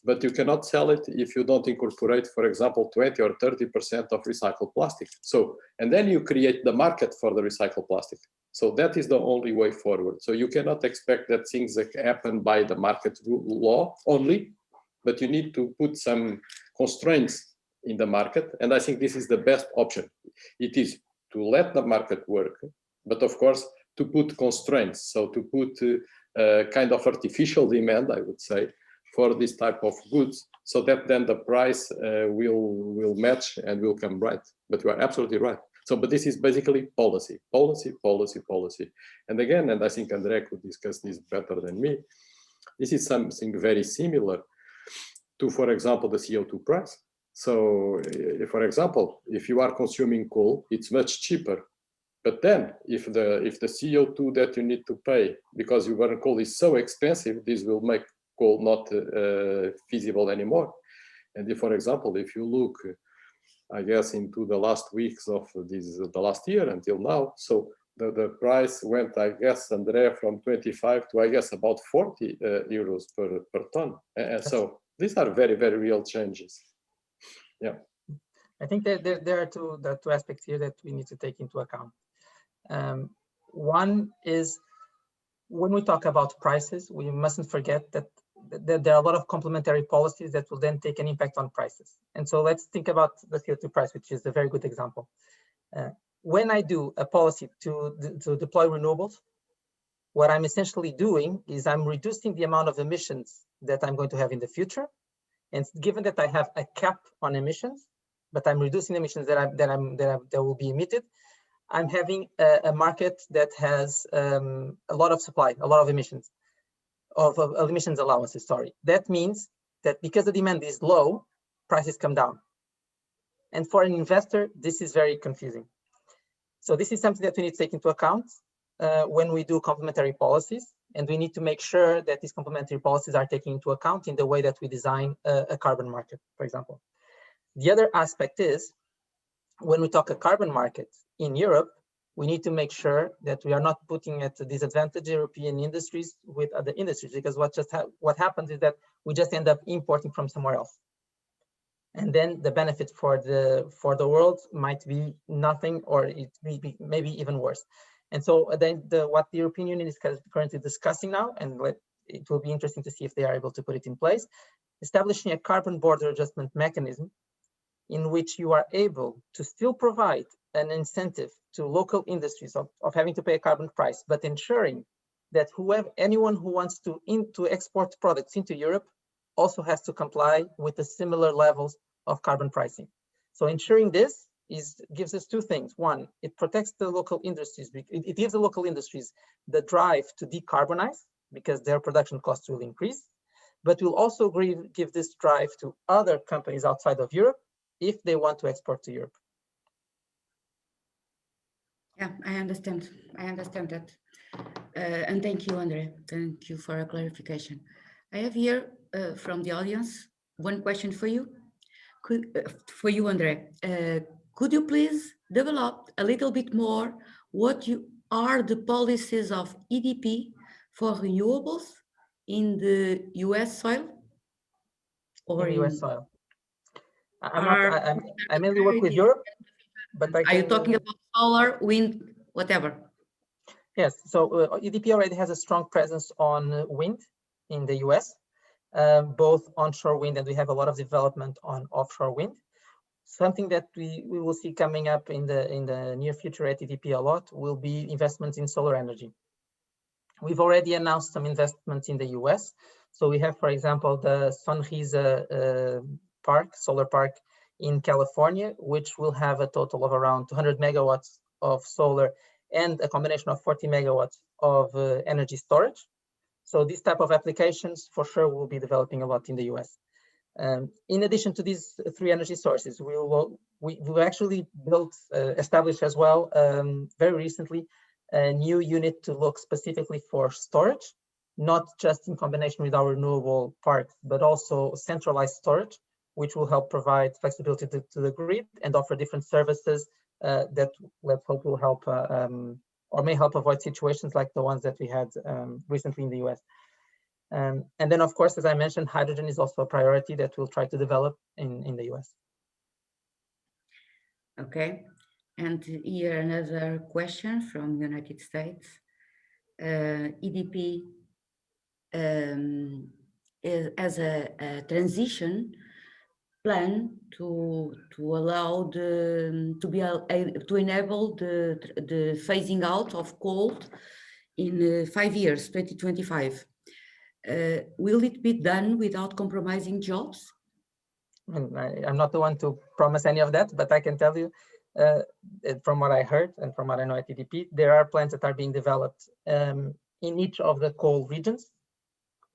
But you cannot sell it if you don't incorporate, for example, 20 or 30% of recycled plastic. So, and then you create the market for the recycled plastic. So that is the only way forward. So you cannot expect that things that happen by the market law only, but you need to put some constraints in the market. And I think this is the best option. It is to let the market work, but of course, to put constraints. So to put kind of artificial demand, I would say, for this type of goods, so that then the price will match and will come right. But you are absolutely right. So, but this is basically policy. And again, and I think André could discuss this better than me, this is something very similar to, for example, the CO2 price. So, for example, if you are consuming coal, it's much cheaper. But then, if the CO2 that you need to pay because you burn coal is so expensive, this will make coal not feasible anymore. And if, for example, if you look, I guess, into the last weeks of the last year until now, so the price went, I guess, André, from 25 to, I guess, about 40 euros per ton. And so these are very, very real changes. Yeah. I think that there are two aspects here that we need to take into account. One is when we talk about prices, we mustn't forget that there are a lot of complementary policies that will then take an impact on prices. And so let's think about the CO2 price, which is a very good example. When I do a policy to deploy renewables, what I'm essentially doing is I'm reducing the amount of emissions that I'm going to have in the future. And given that I have a cap on emissions, but I'm reducing emissions that will be emitted, I'm having a market that has a lot of supply, a lot of emissions. Of emissions allowances, sorry. That means that because the demand is low, prices come down. And for an investor, this is very confusing. So this is something that we need to take into account when we do complementary policies. And we need to make sure that these complementary policies are taken into account in the way that we design a carbon market, for example. The other aspect is, when we talk a carbon market in Europe, we need to make sure that we are not putting at a disadvantage European industries with other industries, because what happens is that we just end up importing from somewhere else, and then the benefit for the world might be nothing, or it may be maybe even worse. And so then what the European Union is currently discussing now, and it will be interesting to see if they are able to put it in place, establishing a carbon border adjustment mechanism in which you are able to still provide an incentive to local industries of having to pay a carbon price, but ensuring that anyone who wants to export products into Europe also has to comply with the similar levels of carbon pricing. So ensuring this gives us two things. One, it protects the local industries. It gives the local industries the drive to decarbonize because their production costs will increase, but will also give this drive to other companies outside of Europe if they want to export to Europe. Yeah, I understand that. And thank you, André. Thank you for a clarification. I have here from the audience one question for you. For you, André. Could you please develop a little bit more what are the policies of EDP for renewables in the US soil? Or in US soil? I mainly work with Europe, but are you talking about solar, wind, whatever? Yes, so EDP already has a strong presence on wind in the US, both onshore wind, and we have a lot of development on offshore wind. Something that we will see coming up in the near future at EDP a lot will be investments in solar energy. We've already announced some investments in the US. So we have, for example, the Sonrisa solar park in California, which will have a total of around 200 megawatts of solar and a combination of 40 megawatts of energy storage. So these type of applications for sure will be developing a lot in the US. In addition to these three energy sources, we've actually established as well very recently a new unit to look specifically for storage, not just in combination with our renewable parks, but also centralized storage, which will help provide flexibility to the grid and offer different services that let's hope will help or may help avoid situations like the ones that we had recently in the US. And then, of course, as I mentioned, hydrogen is also a priority that we'll try to develop in the US. Okay, and here another question from the United States. EDP as a transition plan to allow to enable the phasing out of coal in 5 years, 2025. Will it be done without compromising jobs? I'm not the one to promise any of that, but I can tell you from what I heard and from what I know at EDP, there are plans that are being developed in each of the coal regions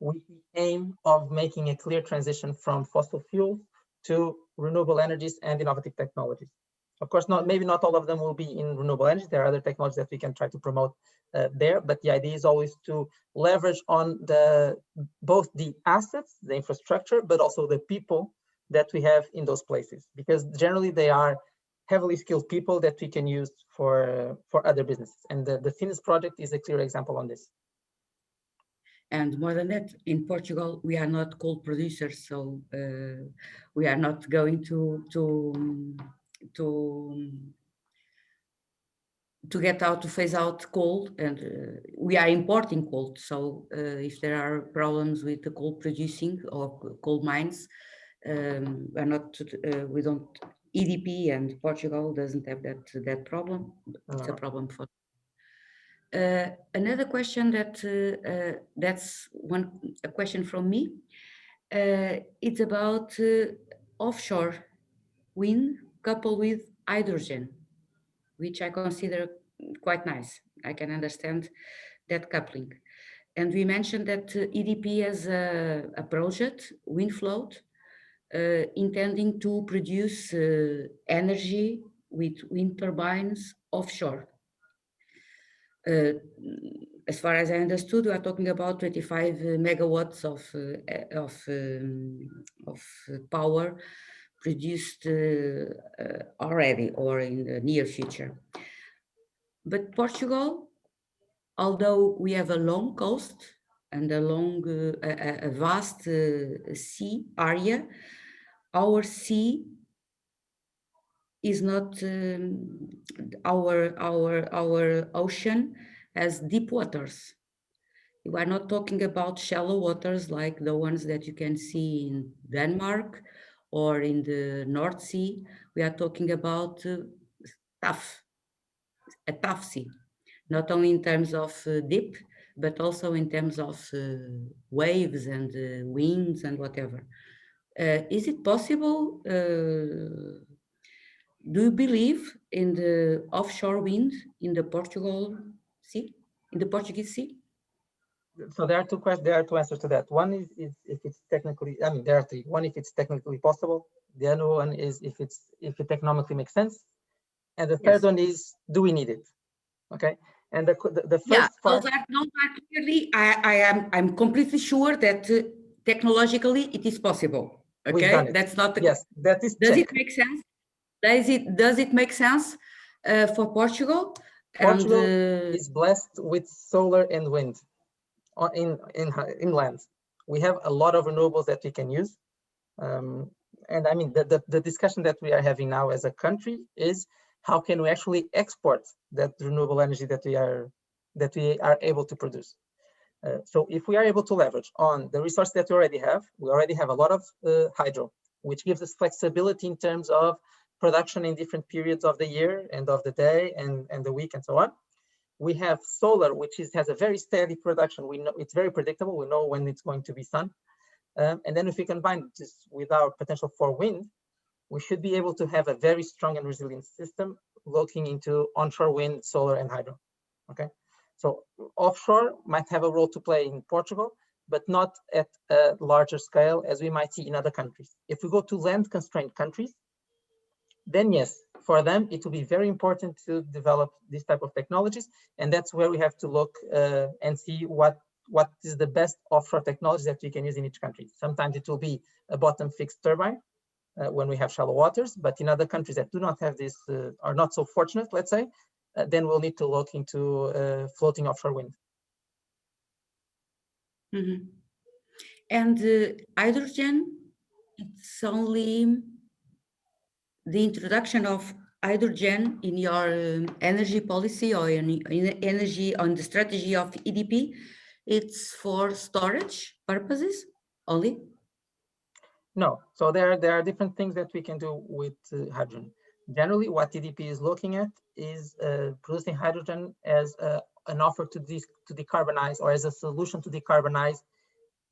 with the aim of making a clear transition from fossil fuels to renewable energies and innovative technologies. Of course, maybe not all of them will be in renewable energy. There are other technologies that we can try to promote there, but the idea is always to leverage on both the assets, the infrastructure, but also the people that we have in those places, because generally they are heavily skilled people that we can use for other businesses. And the Sines project is a clear example on this. And more than that, in Portugal, we are not coal producers, so we are not going to get out, to phase out coal, and we are importing coal. So if there are problems with the coal producing or coal mines, we don't. EDP and Portugal doesn't have that problem. It's a problem for. Another question that's a question from me. It's about offshore wind coupled with hydrogen, which I consider quite nice. I can understand that coupling. And we mentioned that EDP has a project, WindFloat, intending to produce energy with wind turbines offshore. As far as I understood, we are talking about 25 megawatts of power produced already or in the near future. But Portugal, although we have a long coast and a vast sea area, our sea is not our ocean has deep waters. We are not talking about shallow waters like the ones that you can see in Denmark or in the North Sea. We are talking about a tough sea, not only in terms of deep, but also in terms of waves and winds and whatever. Is it possible? Do you believe in the offshore wind in the Portugal Sea, in the Portuguese Sea? So there are two questions. There are two answers to that. One is if it's technically. I mean, there are three. One, if it's technically possible. The other one is if it economically makes sense. And the third one is, do we need it? Okay. And the first part. Those are clearly. I'm completely sure that technologically it is possible. Okay, that's not the. Yes, that is. Does it make sense? Does it make sense for Portugal? Portugal is blessed with solar and wind in land. We have a lot of renewables that we can use. And I mean, the discussion that we are having now as a country is how can we actually export that renewable energy that we are able to produce. So if we are able to leverage on the resource that we already have a lot of hydro, which gives us flexibility in terms of production in different periods of the year and of the day and the week and so on. We have solar, which has a very steady production. We know it's very predictable. We know when it's going to be sun. And then if we combine this with our potential for wind, we should be able to have a very strong and resilient system looking into onshore wind, solar, and hydro. Okay, so offshore might have a role to play in Portugal, but not at a larger scale as we might see in other countries. If we go to land-constrained countries, then yes, for them, it will be very important to develop this type of technologies. And that's where we have to look and see what is the best offshore technology that we can use in each country. Sometimes it will be a bottom fixed turbine when we have shallow waters, but in other countries that do not have this, are not so fortunate, let's say, then we'll need to look into floating offshore wind. Mm-hmm. And hydrogen, it's only the introduction of hydrogen in your energy policy or in energy on the strategy of EDP, it's for storage purposes only? No, so there are different things that we can do with hydrogen. Generally, what EDP is looking at is producing hydrogen as an offer to decarbonize, or as a solution to decarbonize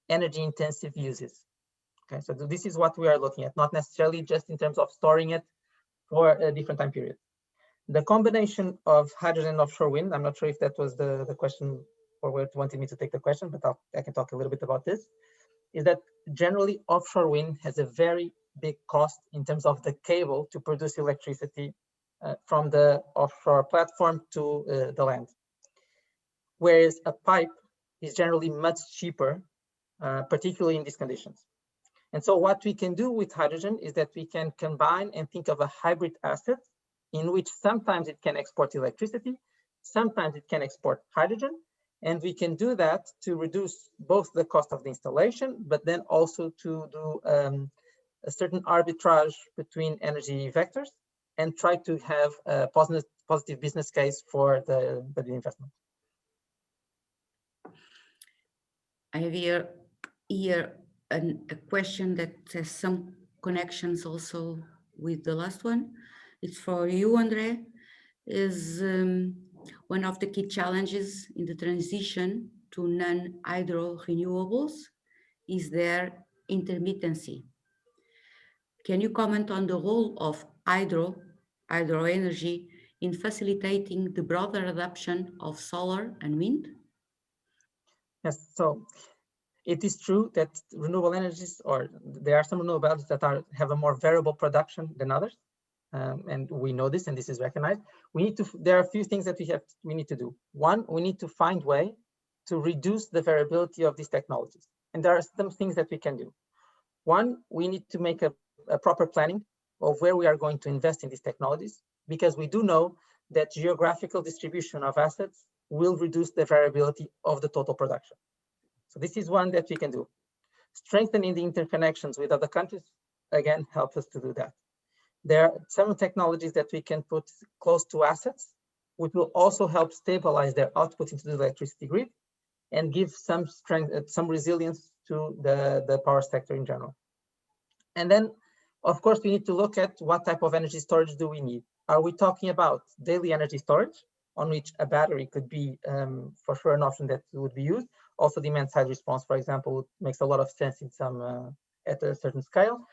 energy intensive uses. Okay, so this is what we are looking at, not necessarily just in terms of storing it for a different time period. The combination of hydrogen and offshore wind, I'm not sure if that was the question or where you wanted me to take the question, but I can talk a little bit about this, is that generally offshore wind has a very big cost in terms of the cable to produce electricity from the offshore platform to the land. Whereas a pipe is generally much cheaper, particularly in these conditions. And so what we can do with hydrogen is that we can combine and think of a hybrid asset in which sometimes it can export electricity, sometimes it can export hydrogen, and we can do that to reduce both the cost of the installation, but then also to do a certain arbitrage between energy vectors and try to have a positive business case for the investment. I have here a question that has some connections also with the last one. It's for you, André. Is one of the key challenges in the transition to non-hydro renewables is their intermittency. Can you comment on the role of hydro energy in facilitating the broader adoption of solar and wind? Yes, so it is true that renewable energies, or there are some renewable energies that have a more variable production than others. And we know this, and this is recognized. There are a few things that we need to do. One, we need to find way to reduce the variability of these technologies. And there are some things that we can do. One, we need to make a proper planning of where we are going to invest in these technologies, because we do know that geographical distribution of assets will reduce the variability of the total production. So this is one that we can do. Strengthening the interconnections with other countries, again, helps us to do that. There are some technologies that we can put close to assets, which will also help stabilize their output into the electricity grid and give some strength, some resilience to the power sector in general. And then, of course, we need to look at what type of energy storage do we need. Are we talking about daily energy storage, on which a battery could be for sure an option that would be used? Also, demand side response, for example, makes a lot of sense in some at a certain scale.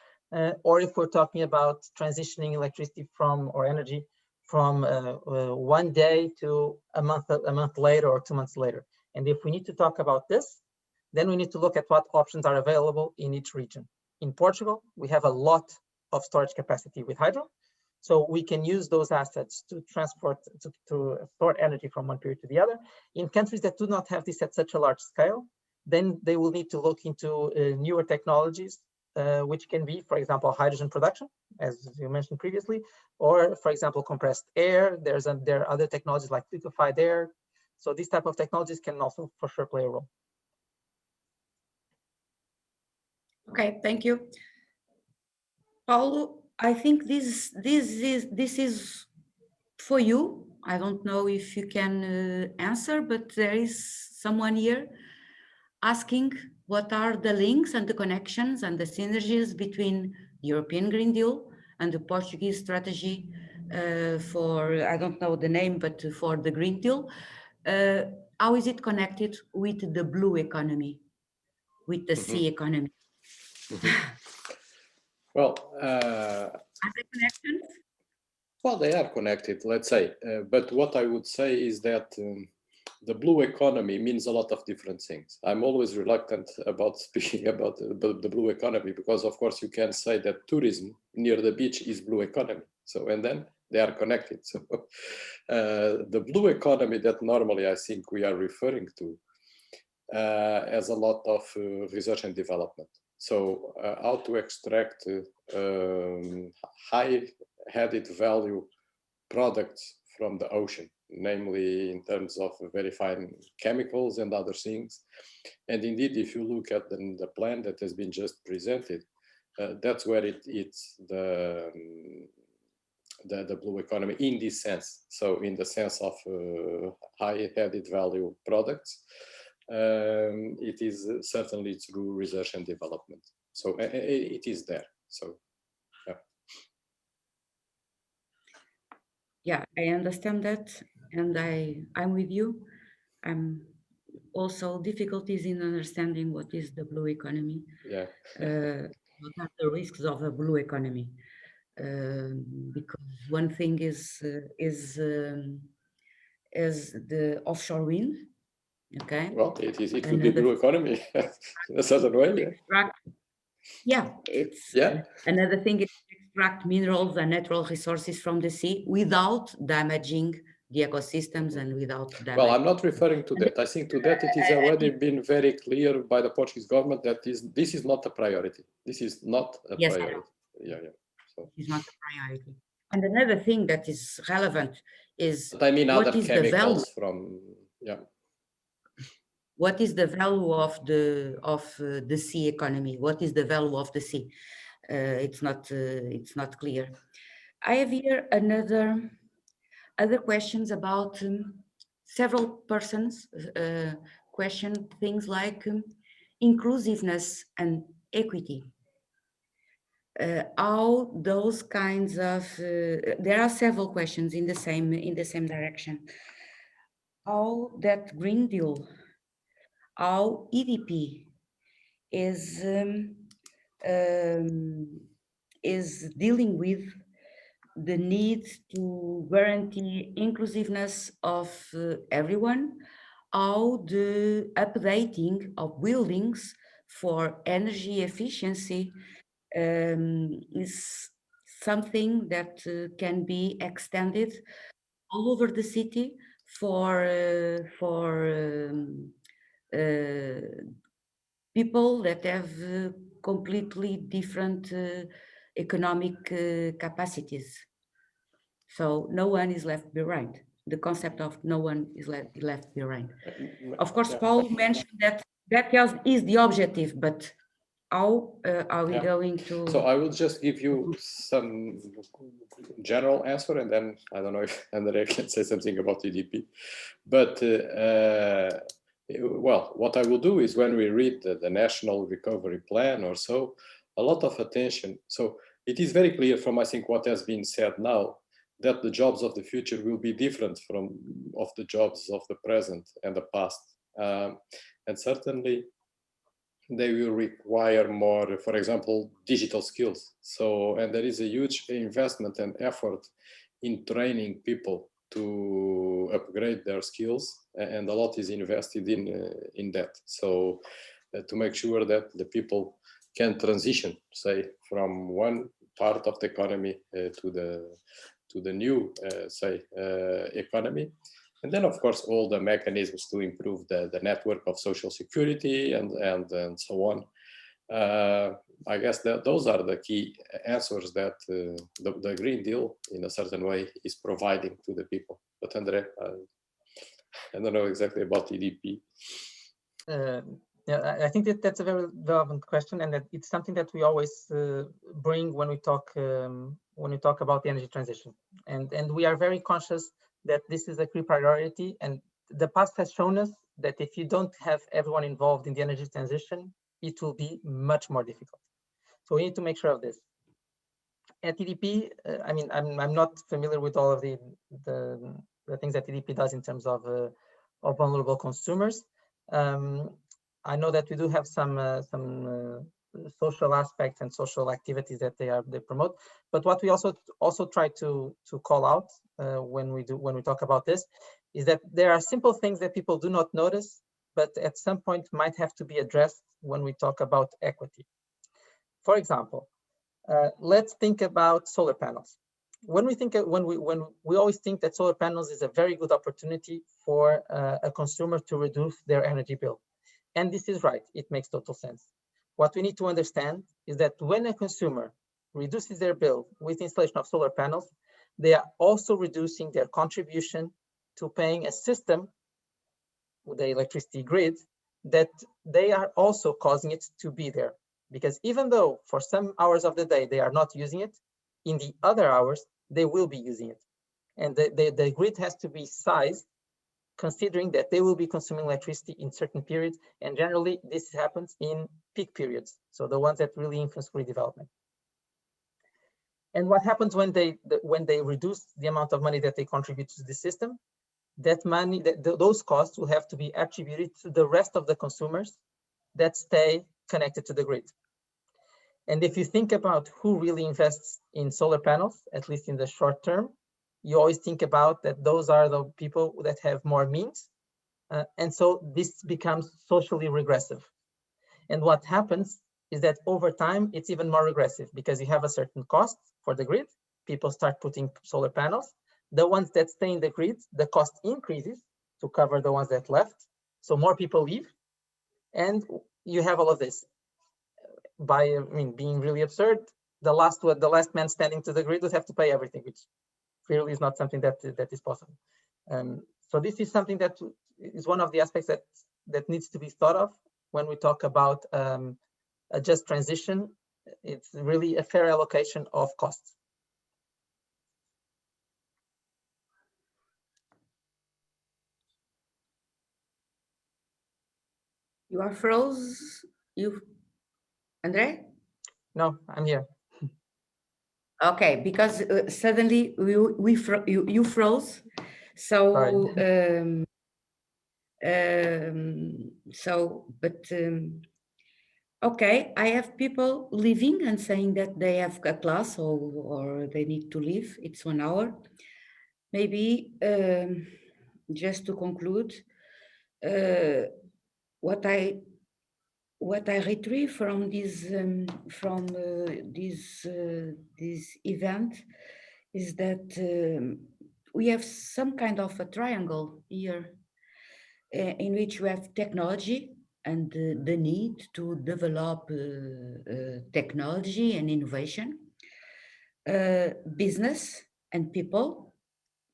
Or if we're talking about transitioning electricity or energy from 1 day to a month later or 2 months later. And if we need to talk about this, then we need to look at what options are available in each region. In Portugal, we have a lot of storage capacity with hydro. So we can use those assets to transport, to store energy from one period to the other. In countries that do not have this at such a large scale, then they will need to look into newer technologies, which can be, for example, hydrogen production, as you mentioned previously, or, for example, compressed air. There are other technologies like liquefied air. So these type of technologies can also for sure play a role. Okay, thank you. Paulo, I think this is for you. I don't know if you can answer, but there is someone here asking what are the links and the connections and the synergies between the European Green Deal and the Portuguese strategy for, I don't know the name, but for the Green Deal. How is it connected with the blue economy, with the sea economy? Well, are there connections? Well, they are connected, let's say. But what I would say is that the blue economy means a lot of different things. I'm always reluctant about speaking about the blue economy because, of course, you can say that tourism near the beach is blue economy. So, and then they are connected. So the blue economy that normally I think we are referring to has a lot of research and development. So how to extract high added value products from the ocean, namely in terms of very fine chemicals and other things. And indeed, if you look at the plan that has been just presented, that's where it's the blue economy in this sense. So in the sense of high added value products, it is certainly through research and development. So it is there. So yeah. Yeah, I understand that, and I'm with you. I'm also difficulties in understanding what is the blue economy. Yeah. What are the risks of a blue economy? Because one thing is the offshore wind. Okay. Well, it could be blue economy in a certain way. Yeah. It's another thing is to extract minerals and natural resources from the sea without damaging the ecosystems and without damaging. Well, I'm not referring to that. I think to that it is already been very clear by the Portuguese government that this is not a priority. This is not a priority. Yeah. So it's not a priority. And another thing that is relevant is but I mean what other is the value from What is the value of the sea economy? What is the value of the sea? It's not clear. I have here other questions about several persons question things like inclusiveness and equity. How those kinds of there are several questions in the same direction. How that Green Deal, how EDP is dealing with the need to guarantee inclusiveness of everyone, how the updating of buildings for energy efficiency is something that can be extended all over the city for people that have completely different economic capacities. So no one is left behind. The concept of no one is left behind. Of course, Paulo mentioned that is the objective, but how are we going to? So I will just give you some general answer, and then I don't know if André can say something about EDP. But well, what I will do is when we read the National Recovery Plan or so, a lot of attention. So it is very clear from, I think, what has been said now, that the jobs of the future will be different from the jobs of the present and the past. And certainly they will require more, for example, digital skills. So, and there is a huge investment and effort in training people to upgrade their skills, and a lot is invested in that. So to make sure that the people can transition, say, from one part of the economy to the new, economy. And then, of course, all the mechanisms to improve the network of social security and so on. I guess that those are the key answers that the Green Deal, in a certain way, is providing to the people. But André, I don't know exactly about EDP. Yeah, I think that's a very relevant question, and that it's something that we always bring when we talk about the energy transition. And we are very conscious that this is a key priority, and the past has shown us that if you don't have everyone involved in the energy transition, it will be much more difficult. So we need to make sure of this. At EDP, I mean, I'm not familiar with all of the things that EDP does in terms of vulnerable consumers. I know that we do have some social aspects and social activities that they promote. But what we also try to call out when we talk about this is that there are simple things that people do not notice, but at some point might have to be addressed when we talk about equity. For example, let's think about solar panels. When we always think that solar panels is a very good opportunity for a consumer to reduce their energy bill. And this is right, it makes total sense. What we need to understand is that when a consumer reduces their bill with installation of solar panels, they are also reducing their contribution to paying a system with the electricity grid that they are also causing it to be there. Because even though for some hours of the day they are not using it, in the other hours, they will be using it. And the grid has to be sized considering that they will be consuming electricity in certain periods. And generally this happens in peak periods. So the ones that really influence grid development. And what happens when they reduce the amount of money that they contribute to the system? That money, those costs will have to be attributed to the rest of the consumers that stay connected to the grid. And if you think about who really invests in solar panels, at least in the short term, you always think about that those are the people that have more means. And so this becomes socially regressive. And what happens is that over time, it's even more regressive because you have a certain cost for the grid. People start putting solar panels. The ones that stay in the grid, the cost increases to cover the ones that left. So more people leave. And you have all of this. By being really absurd, the last man standing to the grid would have to pay everything, which clearly is not something that is possible. So this is something that is one of the aspects that needs to be thought of when we talk about a just transition. It's really a fair allocation of costs. You are froze, André? No, I'm here. Okay, because suddenly you froze. So okay, I have people leaving and saying that they have a class or they need to leave. It's 1 hour. Maybe just to conclude, what I retrieve from this event is that we have some kind of a triangle here in which we have technology and the need to develop technology and innovation, business and people,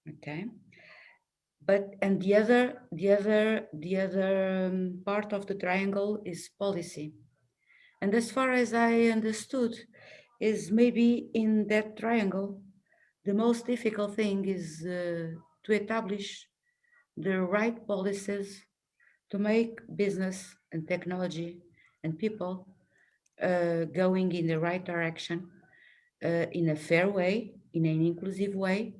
okay. And the other part of the triangle is policy. And as far as I understood, is maybe in that triangle, the most difficult thing is to establish the right policies to make business and technology and people going in the right direction in a fair way, in an inclusive way,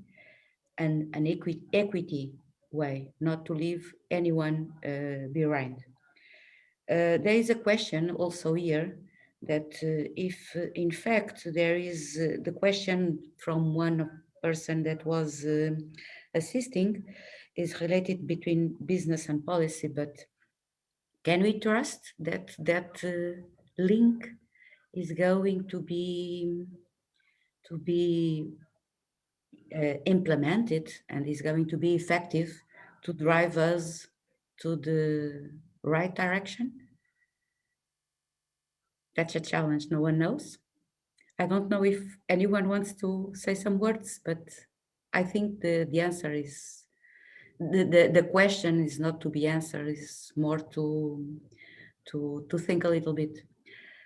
and an equity way, not to leave anyone behind. There is a question also here that if in fact there is the question from one person that was assisting is related between business and policy, but can we trust that link is going to be implemented and is going to be effective to drive us to the right direction? That's a challenge no one knows. I don't know if anyone wants to say some words, but I think the answer is, the question is not to be answered, is more to think a little bit.